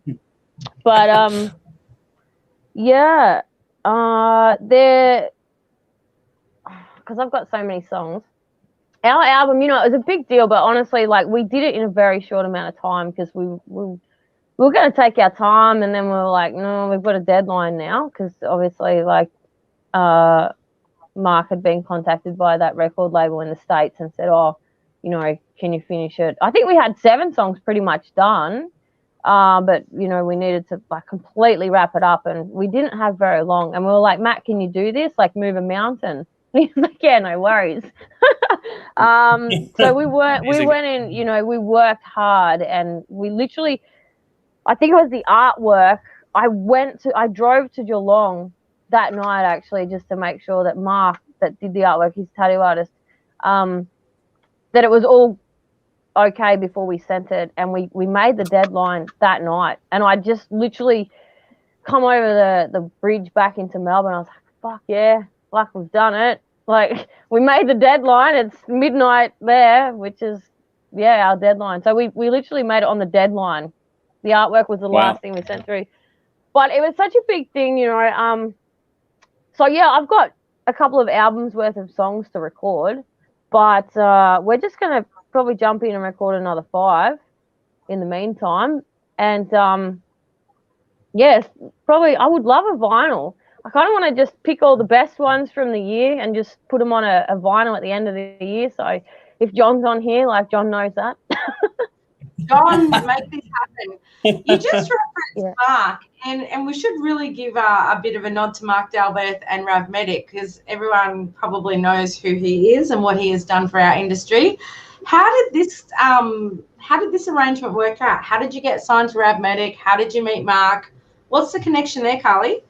But yeah, there, because I've got so many songs. Our album, you know, it was a big deal, but honestly, like we did it in a very short amount of time because we were going to take our time, and then we were like, no, we've got a deadline now because obviously, like, Mark had been contacted by that record label in the States and said, oh, you know, can you finish it? I think we had 7 songs pretty much done, but, you know, we needed to like completely wrap it up and we didn't have very long. And we were like, Matt, can you do this? Like move a mountain? And he's like, yeah, no worries. So we went in, you know, we worked hard and we literally, I think it was the artwork. I drove to Geelong that night actually just to make sure that Mark that did the artwork, his tattoo artist, that it was all okay before we sent it, and we made the deadline that night. And I just literally come over the bridge back into Melbourne. I was like, fuck yeah, like we've done it. Like we made the deadline. It's midnight there, which is our deadline. So we literally made it on the deadline. The artwork was the last thing we sent through, but it was such a big thing, you know. So yeah, I've got a couple of albums worth of songs to record, but we're just gonna probably jump in and record another 5 in the meantime. And yes, probably I would love a vinyl. I kind of want to just pick all the best ones from the year and just put them on a vinyl at the end of the year. So if John's on here, like John knows that. John, make this happen. You just referenced Mark, and we should really give a bit of a nod to Mark Dalbeth and Rav Medic because everyone probably knows who he is and what he has done for our industry. How did this arrangement work out? How did you get signed to Rav Medic? How did you meet Mark? What's the connection there, Karly?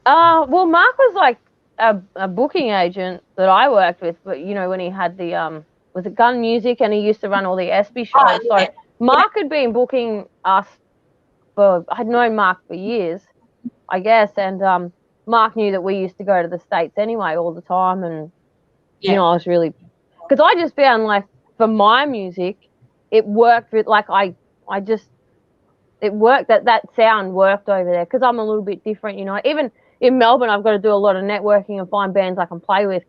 Well, Mark was like a booking agent that I worked with, but you know when he had the was it Gun Music and he used to run all the ESPY shows. Oh, yeah. So Mark had been booking us I'd known Mark for years, I guess, and Mark knew that we used to go to the States anyway all the time, and you know I was really, because I just found like for my music it worked with like I just it worked. That sound worked over there because I'm a little bit different, you know. Even in Melbourne, I've got to do a lot of networking and find bands I can play with.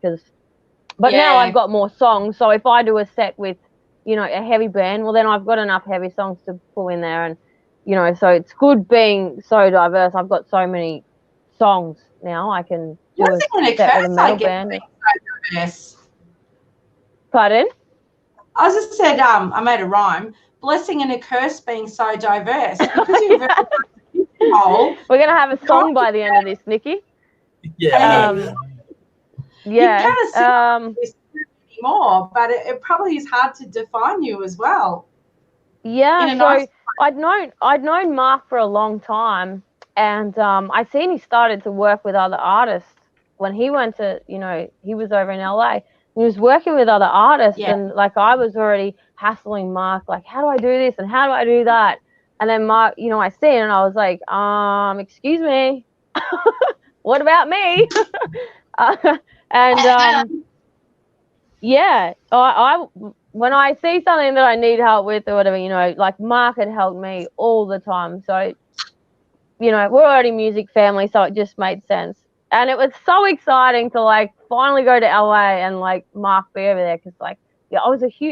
But now I've got more songs, so if I do a set with, you know, a heavy band, well then I've got enough heavy songs to pull in there, and you know, so it's good being so diverse. I've got so many songs now. I can do a set with a metal band. So diverse. Pardon? I just said, I made a rhyme. Blessing and a curse being so diverse because you're very We're gonna have a song by the end of this, Nikki. Yeah. Yeah. You kind of anymore, but it probably is hard to define you as well. Yeah. So I'd known Mark for a long time, and I seen he started to work with other artists when he went to, you know, he was over in LA. He was working with other artists, and like I was already hassling Mark, like, how do I do this and how do I do that? And then Mark, you know, I seen it and I was like, excuse me, what about me? Yeah, I when I see something that I need help with or whatever, you know, like Mark had helped me all the time. So, you know, we're already music family, so it just made sense. And it was so exciting to like finally go to LA and like Mark be over there because like, yeah,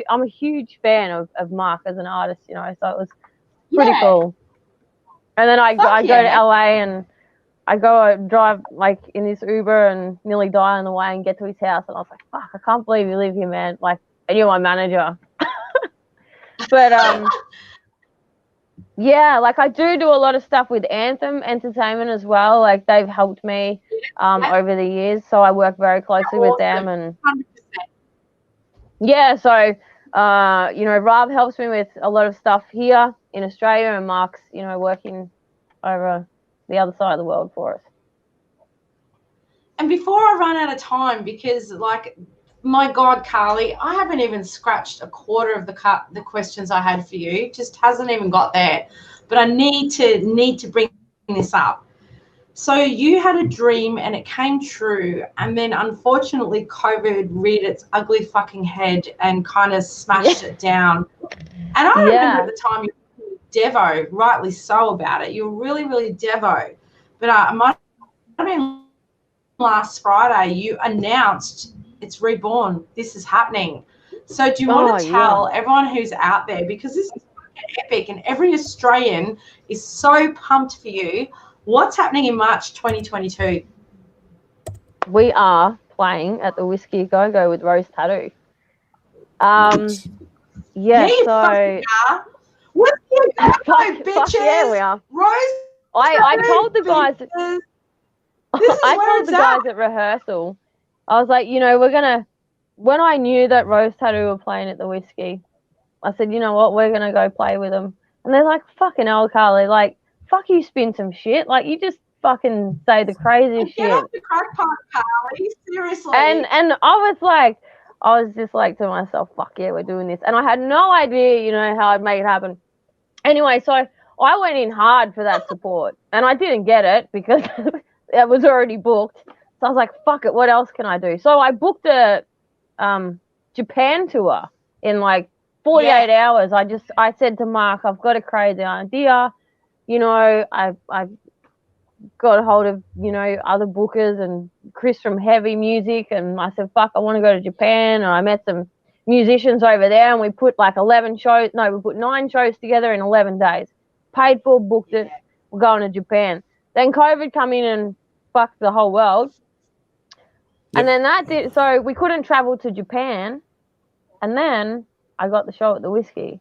I'm a huge fan of Mark as an artist, you know, so it was pretty cool. And then I go to LA and I go drive like in this Uber and nearly die on the way and get to his house, and I was like, fuck, I can't believe you live here, man. Like, and you're my manager. But yeah, like I do a lot of stuff with Anthem Entertainment as well. Like they've helped me over the years, so I work very closely with them. And 100%. yeah, so you know, Rob helps me with a lot of stuff here in Australia, and Mark's, you know, working over the other side of the world for us. And before I run out of time, because like, my God, Karly, I haven't even scratched a quarter of the questions I had for you. Just hasn't even got there. But I need to bring this up. So you had a dream and it came true, and then unfortunately COVID reared its ugly fucking head and kind of smashed it down. And I remember at the time you were Devo, rightly so, about it. You were really, really Devo. But I might have been last Friday, you announced it's reborn. This is happening. So do you want to tell everyone who's out there, because this is epic and every Australian is so pumped for you, what's happening in March 2022? We are playing at the Whiskey Go Go with Rose Tattoo. Yeah, so Whiskey Go Go, bitches. Yeah, we are. Rose. I told the guys. I told the guys at rehearsal, I was like, you know, when I knew that Rose Tattoo were playing at the Whiskey, I said, you know what, we're going to go play with them. And they're like, fucking hell, Karly, like, fuck you, spin some shit. Like, you just fucking say the craziest shit. Get off the crack pipe, Karly, seriously. And I was just like to myself, fuck yeah, we're doing this. And I had no idea, you know, how I'd make it happen. Anyway, so I went in hard for that support. And I didn't get it because it was already booked. So I was like, fuck it, what else can I do? So I booked a Japan tour in like 48 hours. I said to Mark, I've got a crazy idea. You know, I've got a hold of, you know, other bookers and Chris from Heavy Music. And I said, fuck, I want to go to Japan. And I met some musicians over there and we put like 9 shows together in 11 days. Paid for, booked it. We're going to Japan. Then COVID come in and fucked the whole world. And then that did, so we couldn't travel to Japan. And then I got the show at the Whiskey.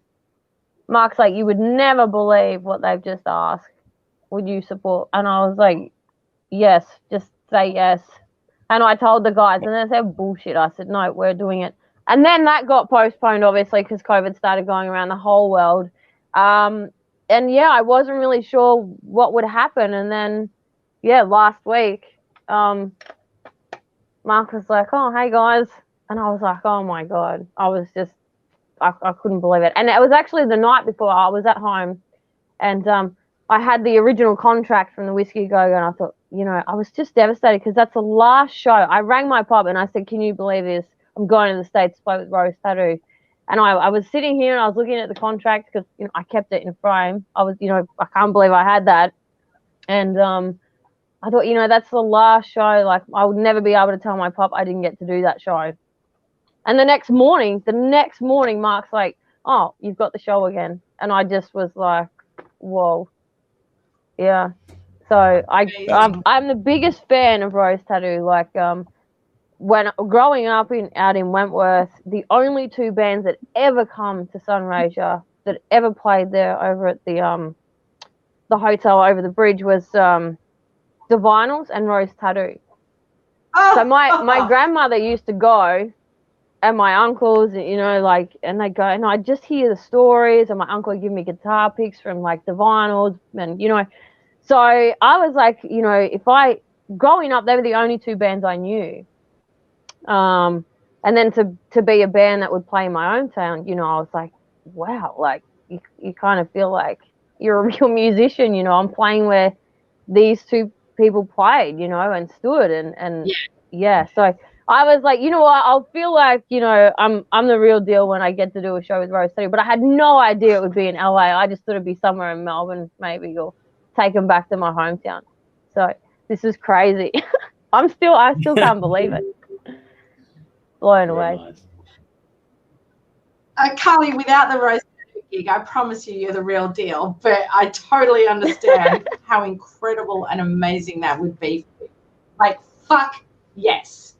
Mark's like, you would never believe what they've just asked. Would you support? And I was like, yes, just say yes. And I told the guys, and they said, bullshit. I said, no, we're doing it. And then that got postponed, obviously, because COVID started going around the whole world. And yeah, I wasn't really sure what would happen. And then, yeah, last week, Mark was like, oh, hey, guys. And I was like, oh, my God. I was just, I couldn't believe it. And it was actually the night before I was at home. And I had the original contract from the Whiskey Go Go. And I thought, you know, I was just devastated because that's the last show. I rang my pub and I said, can you believe this? I'm going to the States to play with Rose Tattoo. And I was sitting here and I was looking at the contract because, you know, I kept it in frame. I was, you know, I can't believe I had that. And I thought, you know, that's the last show. Like, I would never be able to tell my pop I didn't get to do that show. And the next morning, Mark's like, oh, you've got the show again. And I just was like, whoa. Yeah. So I'm the biggest fan of Rose Tattoo. Like, when growing up out in Wentworth, the only two bands that ever come to Sunraysia, that ever played there over at the hotel over the bridge was the Vinyls and Rose Tattoo. So my grandmother used to go, and my uncles, you know, like, and they go, and I just hear the stories, and my uncle would give me guitar picks from like the Vinyls, and you know, so I was like, you know, growing up, they were the only two bands I knew. And then to be a band that would play in my hometown, you know, I was like, wow, like you kind of feel like you're a real musician, you know. I'm playing where these two people played, you know, and stood, and yeah. So I was like, you know what, I'll feel like, you know, I'm the real deal when I get to do a show with Rose City. But I had no idea it would be in LA. I just thought it'd be somewhere in Melbourne, maybe, or take them back to my hometown. So this is crazy. I still can't believe it. Blown away. Nice. Karly, without the Rose gig, I promise you're the real deal. But I totally understand how incredible and amazing that would be. Like, fuck yes.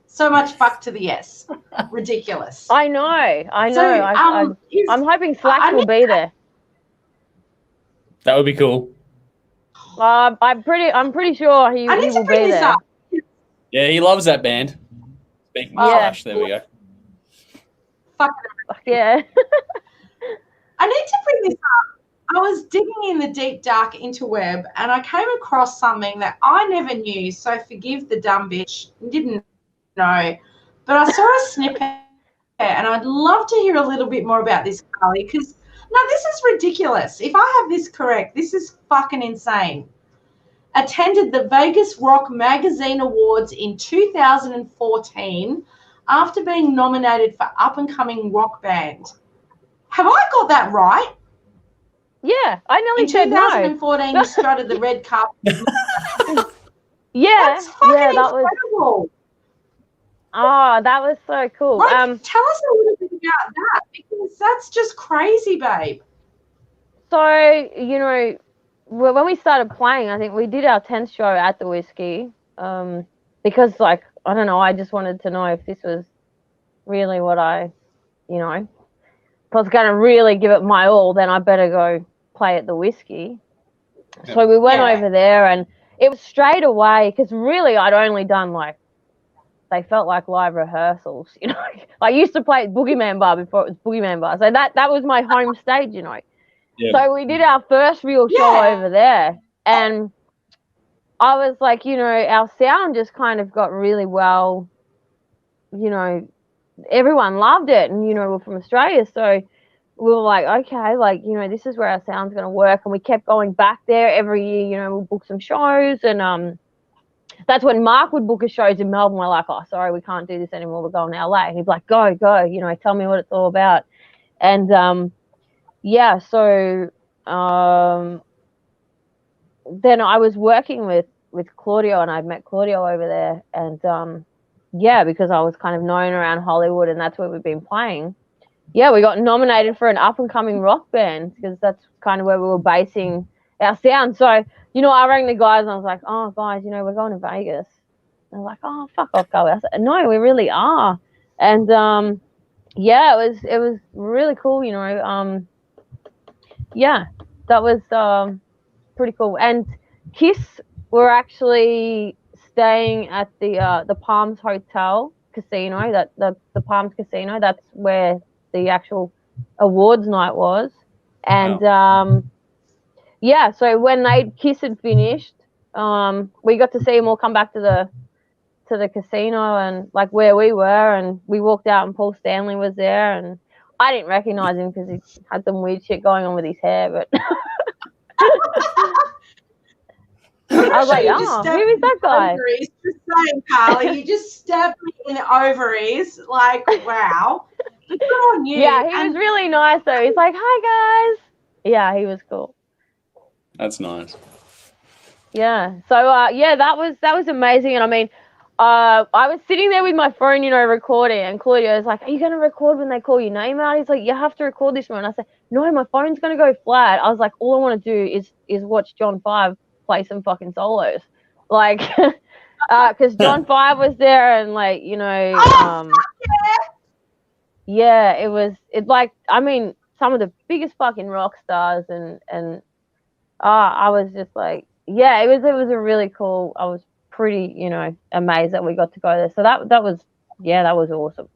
So much fuck to the yes. Ridiculous. I know. So, I'm hoping Slack will be there. That would be cool. I'm pretty sure he will be there. Up. Yeah, he loves that band. Speaking of Slash, there we go. Fuck yeah. I need to bring this up. I was digging in the deep, dark interweb, and I came across something that I never knew, so forgive the dumb bitch. Didn't know. But I saw a snippet, and I'd love to hear a little bit more about this, Karly, because, no, this is ridiculous. If I have this correct, this is fucking insane. Attended the Vegas Rock Magazine Awards in 2014 after being nominated for Up-and-Coming Rock Band. Have I got that right? Yeah, I nearly said no. In 2014, you strutted the red carpet. Yeah, that's fucking that incredible. Oh, that was so cool. Like, tell us a little bit about that, because that's just crazy, babe. So, you know, when we started playing, I think we did our 10th show at the Whiskey, because, like, I don't know, I just wanted to know if this was really what I, you know, if I was going to really give it my all, then I better go play at the Whiskey. Yeah. So we went over there, and it was straight away, because really I'd only done, like, they felt like live rehearsals, you know. I used to play at Boogeyman Bar before it was Boogeyman Bar, so that was my home stage, you know. Yeah. So we did our first real show over there, and I was like, you know, our sound just kind of got really well, you know, everyone loved it, and, you know, we're from Australia, so we were like, okay, like, you know, this is where our sound's going to work, and we kept going back there every year, you know, we'll book some shows, and that's when Mark would book us shows in Melbourne. We're like, oh, sorry, we can't do this anymore, we're going to LA, and he'd be like, go, you know, tell me what it's all about. And yeah, so then I was working with Claudio, and I'd met Claudio over there, and yeah, because I was kind of known around Hollywood, and that's where we've been playing. Yeah, we got nominated for an up-and-coming rock band, because that's kind of where we were basing our sound. So, you know, I rang the guys, and I was like, oh, guys, you know, we're going to Vegas. And they're like, oh, fuck off, go. I said, no, we really are. And yeah, it was really cool, you know. Yeah, that was pretty cool. And Kiss were actually staying at the Palms Hotel Casino, that the Palms Casino. That's where the actual awards night was. And yeah, so when Kiss had finished, we got to see them all come back to the casino, and like where we were, and we walked out, and Paul Stanley was there, and I didn't recognize him because he had some weird shit going on with his hair, but I was like, oh, who is that guy? Just saying, Karly, you just stabbed me in the ovaries. Like, wow. But good on you. Yeah, he was really nice though. He's like, "Hi guys." Yeah, he was cool. That's nice. Yeah. So yeah, that was amazing. And I mean, I was sitting there with my phone, recording, and Claudio was like, "Are you gonna record when they call your name out?" He's like, "You have to record this one." And I said, "No, my phone's gonna go flat." I was like, "All I want to do is watch John 5 play some fucking solos." Like because John 5 was there, and like, yeah, it like, I mean, some of the biggest fucking rock stars, and I was just like, yeah, it was a really cool. I was pretty, amazed that we got to go there. So that was, yeah, that was awesome.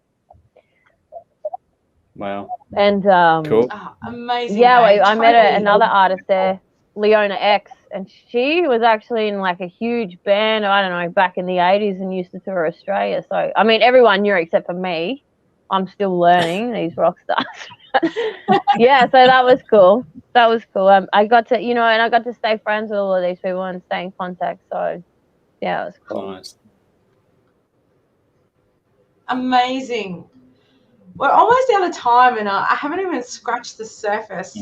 Wow. And Cool. Amazing. yeah, babe. I met Totally. another artist there, Leona X, and she was actually in like a huge band, I don't know, back in the 80s, and used to tour Australia. So I mean, everyone knew except for me. I'm still learning these rock stars. Yeah, so that was cool. That was cool. I got to, and I got to stay friends with all of these people and stay in contact. So yeah, it was cool. Nice. Amazing. We're almost out of time, and I haven't even scratched the surface.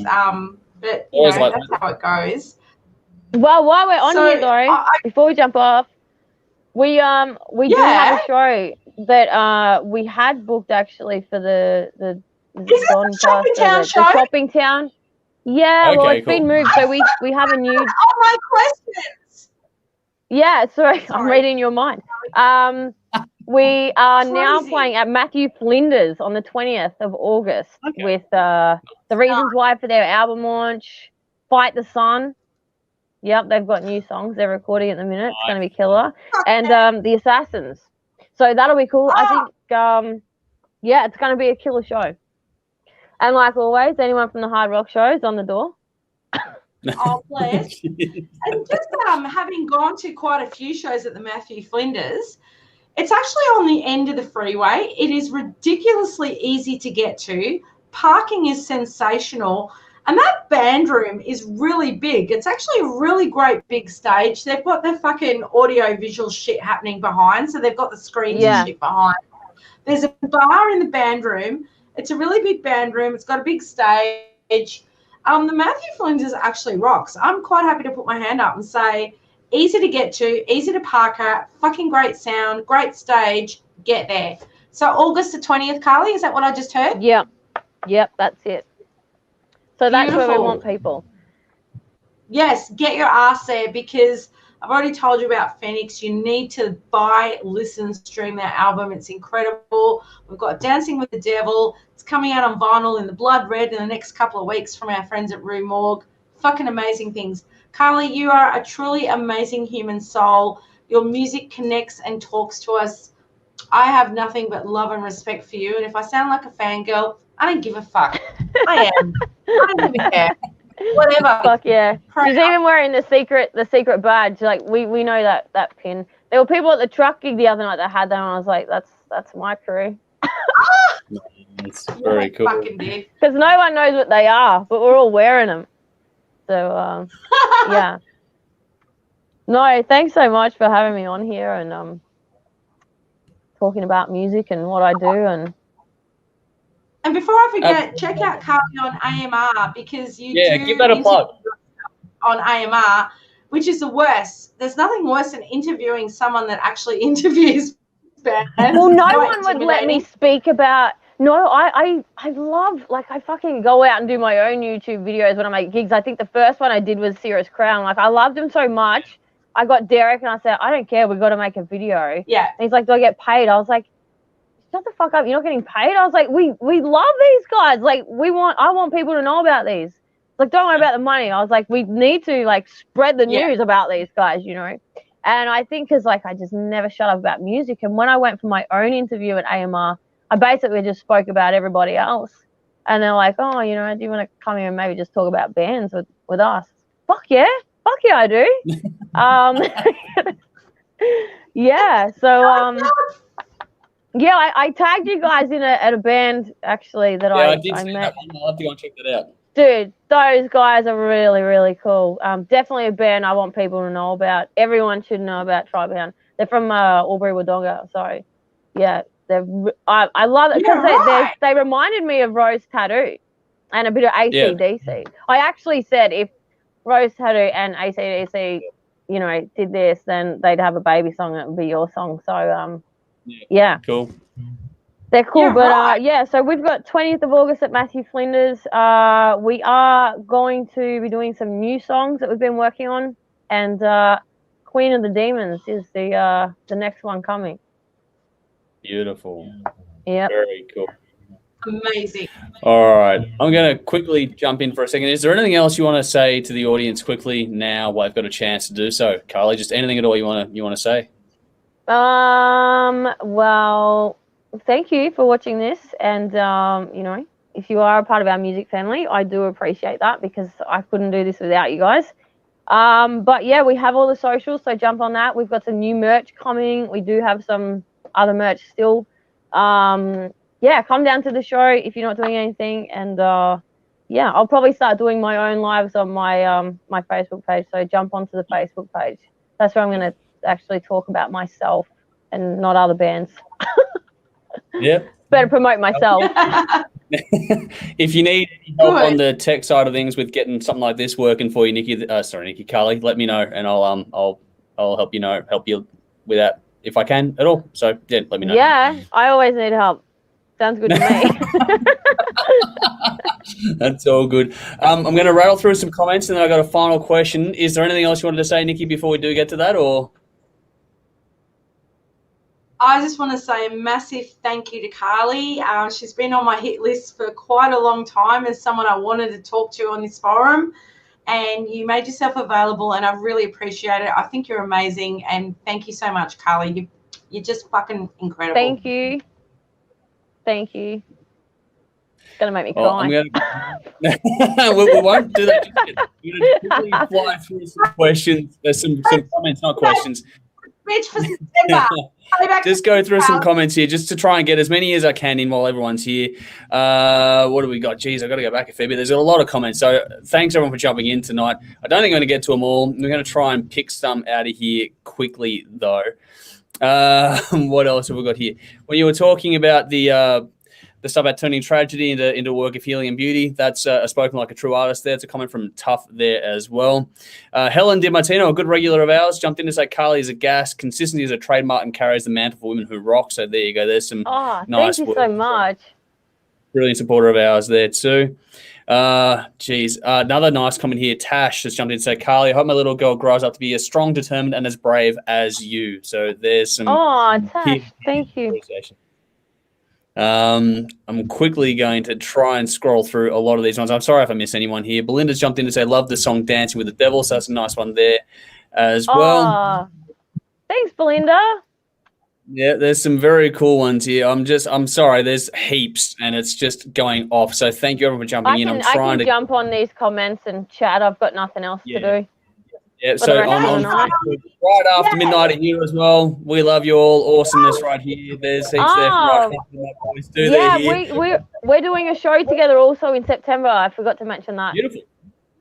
But Always like that's how it goes. Well, while we're on here though, before we jump off, we do have a show that we had booked actually for the Shopping Town show? The Shopping Town. Yeah, Okay, well, it's cool. been moved, so we have a new. All my questions. Yeah, sorry, I'm reading your mind. We are now playing at Matthew Flinders on the 20th of August with The Reasons Why for their album launch, Fight the Sun. Yep, they've got new songs they're recording at the minute. It's going to be killer. And The Assassins. So that'll be cool. I think, yeah, it's going to be a killer show. And like always, anyone from the Hard Rock Show is on the door. Oh, bless. And just having gone to quite a few shows at the Matthew Flinders, it's actually on the end of the freeway. It is ridiculously easy to get to. Parking is sensational. And that band room is really big. It's actually a really great big stage. They've got the fucking audio visual shit happening behind. So they've got the screens and shit behind. There's a bar in the band room. It's a really big band room. It's got a big stage. The Matthew Flinders actually rocks. I'm quite happy to put my hand up and say, easy to get to, easy to park at, fucking great sound, great stage, get there. So August the 20th, Karly, is that what I just heard? Yep, that's it. So that's where we want people. Yes, get your ass there, because I've already told you about Phoenix. You need to buy, listen, stream their album. It's incredible. We've got Dancing with the Devil. It's coming out on vinyl in the Blood Red in the next couple of weeks from our friends at Rue Morgue. Fucking amazing things. Karly, you are a truly amazing human soul. Your music connects and talks to us. I have nothing but love and respect for you. And if I sound like a fangirl, I don't give a fuck. I am. I don't even care. Whatever. Fuck yeah. She's even wearing the secret badge. Like we know that pin. There were people at the truck gig the other night that had that, and I was like, that's my crew. It's very cool. Because no one knows what they are, but we're all wearing them. So yeah. No, thanks so much for having me on here and talking about music and what I do. And before I forget, check out Karly on AMR, because you do give that a plug on AMR, which is the worst. There's nothing worse than interviewing someone that actually interviews bands. Well, no one would let me speak about. No, I love, like, I fucking go out and do my own YouTube videos when I make gigs. I think the first one I did was Cirrus Crown. Like, I loved him so much. I got Derek and I said, I don't care, we've got to make a video. Yeah. And he's like, do I get paid? I was like, shut the fuck up, you're not getting paid. I was like, we love these guys. Like, I want people to know about these. Like, don't worry about the money. I was like, we need to, like, spread the news about these guys, you know. And I think because, like, I just never shut up about music. And when I went for my own interview at AMR, I basically just spoke about everybody else. And they're like, oh, you know, do you want to come here and maybe just talk about bands with us? Fuck yeah, I do. Yeah, so yeah, I tagged you guys in at a band actually that I did see met. that one. I'll have to go and check that out. Dude, those guys are really, really cool. Definitely a band I want people to know about. Everyone should know about Tribound. They're from Albury Wodonga, so yeah, I love it because right. they reminded me of Rose Tattoo and a bit of AC/DC. I actually said if Rose Tattoo and AC/DC, you know, did this, then they'd have a baby song and it would be your song. So yeah. Cool. They're cool, Yeah, but right. so we've got 20th of August at Matthew Flinders. We are going to be doing some new songs that we've been working on, and Queen of the Demons is the next one coming. Beautiful. Yeah. Very cool. Amazing. All right. I'm going to quickly jump in for a second. Is there anything else you want to say to the audience quickly now while I've got a chance to do so? Karly, just anything at all you want to say? Well, thank you for watching this, and you know, if you are a part of our music family, I do appreciate that because I couldn't do this without you guys. But yeah, we have all the socials, so jump on that. We've got some new merch coming. We do have some other merch still. Yeah, come down to the show if you're not doing anything, and yeah, I'll probably start doing my own lives on my my Facebook page. So jump onto the Facebook page. That's where I'm going to actually talk about myself and not other bands. Yep. Better promote myself. If you need any help on the tech side of things with getting something like this working for you, Karly, let me know, and I'll help you with that if I can at all. So yeah, let me know. Yeah, I always need help. Sounds good to me. That's all good. I'm going to rattle through some comments, and then I got a final question. Is there anything else you wanted to say, Nikki, before we do get to that, or? I just want to say a massive thank you to Karly. She's been on my hit list for quite a long time as someone I wanted to talk to on this forum, and you made yourself available, and I really appreciate it. I think you're amazing, and thank you so much, Karly. You're just fucking incredible. Thank you. Thank you. It's going to make me cry. We won't do that. We're going to quickly fly through some questions. There's some comments, not questions. Bitch for September. Just go through some comments here just to try and get as many as I can in while everyone's here. What do we got? Geez, I've got to go back a fair bit. There's a lot of comments. So thanks, everyone, for jumping in tonight. I don't think I'm going to get to them all. We're going to try and pick some out of here quickly, though. What else have we got here? When you were talking about the stuff about turning tragedy into a work of healing and beauty, that's spoken like a true artist there. It's a comment from Tough there as well. Helen DiMartino, a good regular of ours, jumped in to say Karly is a gas, consistency is a trademark, and carries the mantle for women who rock. So there you go. There's some nice thank you so much. Brilliant supporter of ours there too. Another nice comment here. Tash has jumped in to say, Karly, I hope my little girl grows up to be as strong, determined, and as brave as you. So there's some. Tash, thank you. I'm quickly going to try and scroll through a lot of these ones. I'm sorry if I miss anyone here. Belinda's jumped in to say, love the song Dancing with the Devil. So that's a nice one there as well. Thanks, Belinda. Yeah, there's some very cool ones here. I'm sorry, there's heaps and it's just going off. So thank you everyone for jumping in. I can jump on these comments and chat. I've got nothing else to do. Yeah, so on right after midnight here as well. We love you all. Awesomeness right here. There's heaps there for right. We're doing a show together also in September. I forgot to mention that. Beautiful.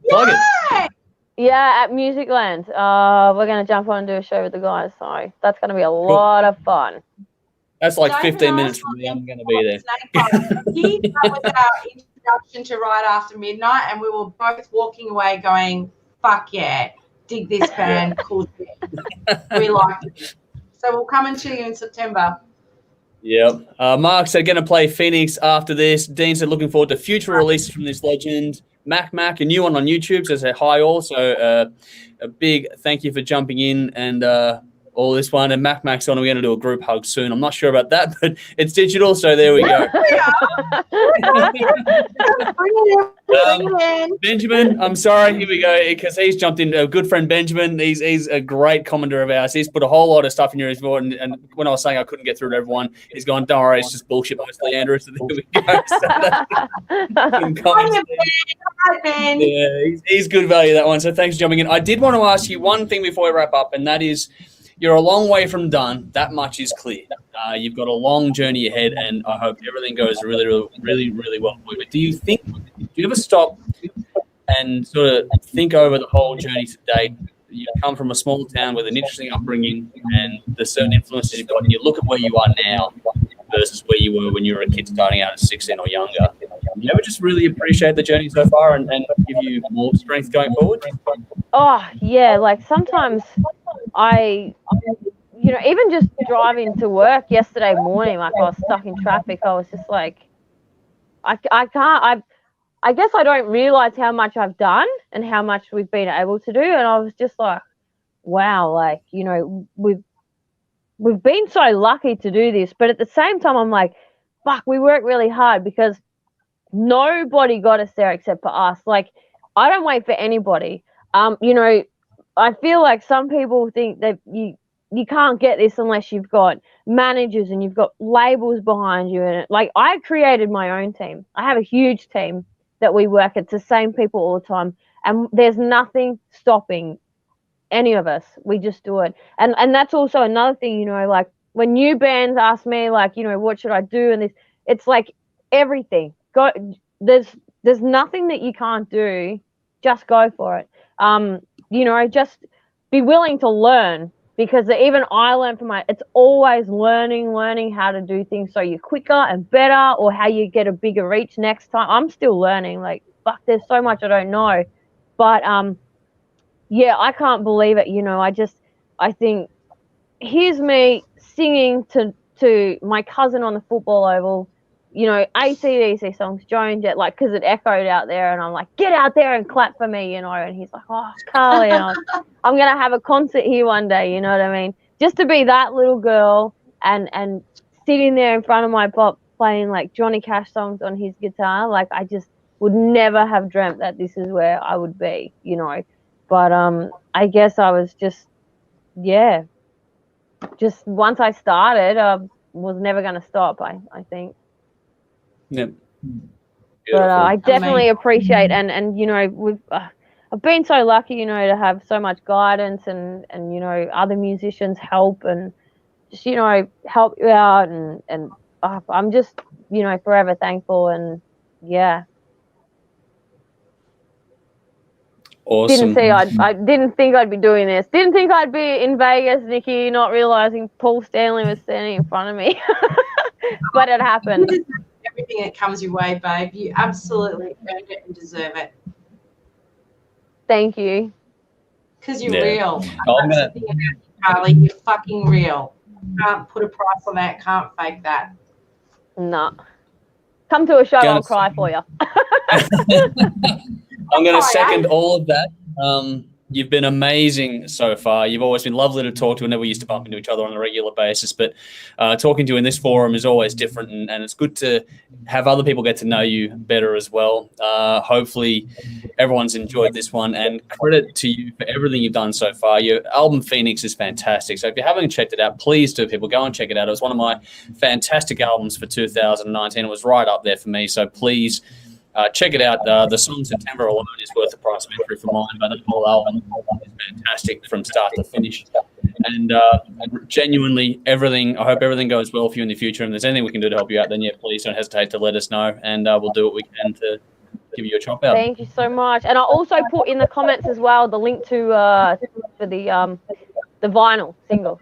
Plug it. Yeah, at Musicland. We're going to jump on and do a show with the guys. So that's going to be a lot of fun. That's like 15 minutes from me. I'm going to be there. That was our introduction to Right After Midnight, and we were both walking away going, fuck yeah, dig this band, cool shit. We liked it. So we'll come and see you in September. Yep. Mark said, going to play Phoenix after this. Dean said, looking forward to future releases from this legend. Mac, a new one on YouTube, says hi all. So a big thank you for jumping in and all this one. And Mac's on, we're going to do a group hug soon. I'm not sure about that, but it's digital, so there we go. Benjamin, I'm sorry, here we go, because he's jumped in. A good friend Benjamin, he's a great commenter of ours. He's put a whole lot of stuff in here as well, and when I was saying I couldn't get through to everyone, he's gone, don't worry, it's just bullshit mostly, Andrew. So there we go. Yeah, he's good value, that one. So thanks for jumping in. I did want to ask you one thing before we wrap up, and that is, you're a long way from done. That much is clear. You've got a long journey ahead, and I hope everything goes really, really, really, really well for you. But do you ever stop and sort of think over the whole journey to date? You come from a small town with an interesting upbringing and the certain influences you've got, and you look at where you are now. versus where you were when you were a kid starting out at 16 or younger. You ever just really appreciate the journey so far and give you more strength going forward? Oh, yeah. Like sometimes even just driving to work yesterday morning, like I was stuck in traffic. I was just like, I guess I don't realize how much I've done and how much we've been able to do. And I was just like, wow, like, we've been so lucky to do this. But at the same time, I'm like, fuck, we work really hard because nobody got us there except for us. Like, I don't wait for anybody. I feel like some people think that you can't get this unless you've got managers and you've got labels behind you. And like, I created my own team. I have a huge team that we work. It's the same people all the time. And there's nothing stopping any of us. We just do it. And that's also another thing, like when new bands ask me, like, what should I do? And it's like everything. There's nothing that you can't do. Just go for it. Just be willing to learn, because even I learn from it's always learning how to do things so you're quicker and better, or how you get a bigger reach next time. I'm still learning. Like, fuck, there's so much I don't know. But yeah, I can't believe it. I think here's me singing to my cousin on the football oval, AC/DC songs, Joan Jett, like, because it echoed out there, and I'm like, get out there and clap for me, and he's like, oh, Karly, I'm going to have a concert here one day, you know what I mean? Just to be that little girl and sitting there in front of my pop playing, like, Johnny Cash songs on his guitar, like, I just would never have dreamt that this is where I would be, But I guess I was just once I started, I was never going to stop, I think. Yep. But I definitely appreciate and we've I've been so lucky, to have so much guidance and other musicians help and just help you out and I'm just forever thankful and yeah. Awesome. I didn't think I'd be doing this. Didn't think I'd be in Vegas, Nikki, not realizing Paul Stanley was standing in front of me. But it happened. Everything that comes your way, babe. You absolutely earned it and deserve it. Thank you. Because you're real. That's the thing about you, Karly. You're fucking real. Can't put a price on that. Can't fake that. No. Come to a show, I'll cry for you. I'm going to second all of that. You've been amazing so far. You've always been lovely to talk to. We never used to bump into each other on a regular basis, but talking to you in this forum is always different, and it's good to have other people get to know you better as well. Hopefully everyone's enjoyed this one, and credit to you for everything you've done so far. Your album Phoenix is fantastic. So if you haven't checked it out, please do, people. Go and check it out. It was one of my fantastic albums for 2019. It was right up there for me. So please check it out. The song September alone is worth the price of entry for mine, but the whole album is fantastic from start to finish. And genuinely, everything, I hope everything goes well for you in the future. And if there's anything we can do to help you out, then please don't hesitate to let us know, and we'll do what we can to give you a chop out. Thank you so much. And I also put in the comments as well the link to for the vinyl single.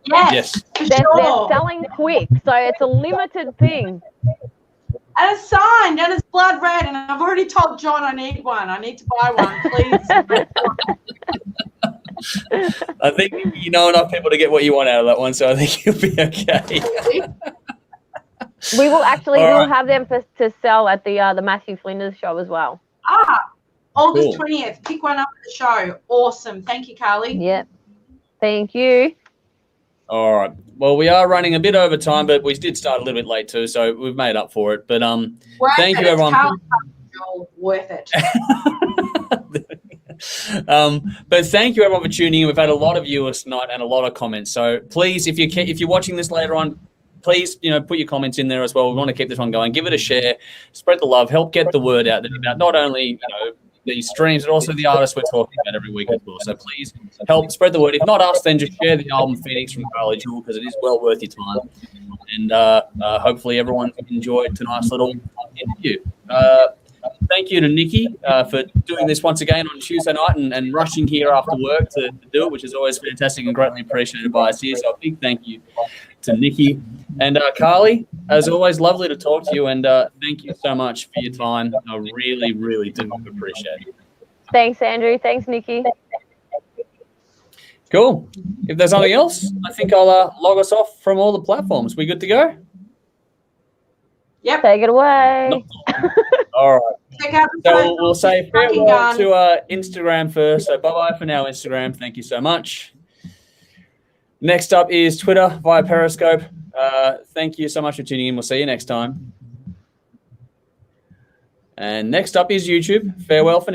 Yes. They're selling quick, so it's a limited thing. And it's signed, and it's blood red, and I've already told John I need one. I need to buy one, please. I think you know enough people to get what you want out of that one, so I think you'll be okay. We will actually we'll have them to sell at the Matthew Flinders show as well. August 20th. Pick one up at the show. Awesome. Thank you, Karly. Yeah. Thank you. All right. Well, we are running a bit over time, but we did start a little bit late too, so we've made up for it. But thank you, everyone. Worth it. But thank you, everyone, for tuning in. We've had a lot of viewers tonight and a lot of comments. So please, if you're watching this later on, please, put your comments in there as well. We want to keep this one going. Give it a share, spread the love, help get the word out there about not only these streams, but also the artists we're talking about every week as well. So please help spread the word. If not us, then just share the album Phoenix from Karly Jewell, because it is well worth your time. And hopefully everyone enjoyed tonight's little interview. thank you to Nikki for doing this once again on Tuesday night and rushing here after work to do it, which is always fantastic and greatly appreciated by us here. So a big thank you to Nikki. And Karly, as always, lovely to talk to you. And thank you so much for your time. I really, really do appreciate it. Thanks, Andrew. Thanks, Nikki. Cool. If there's nothing else, I think I'll log us off from all the platforms. We good to go? Yep. Take it away. All right. Check out the So we'll say farewell gun. to Instagram first. So bye-bye for now, Instagram. Thank you so much. Next up is Twitter via Periscope. Thank you so much for tuning in. We'll see you next time. And next up is YouTube. Farewell for now.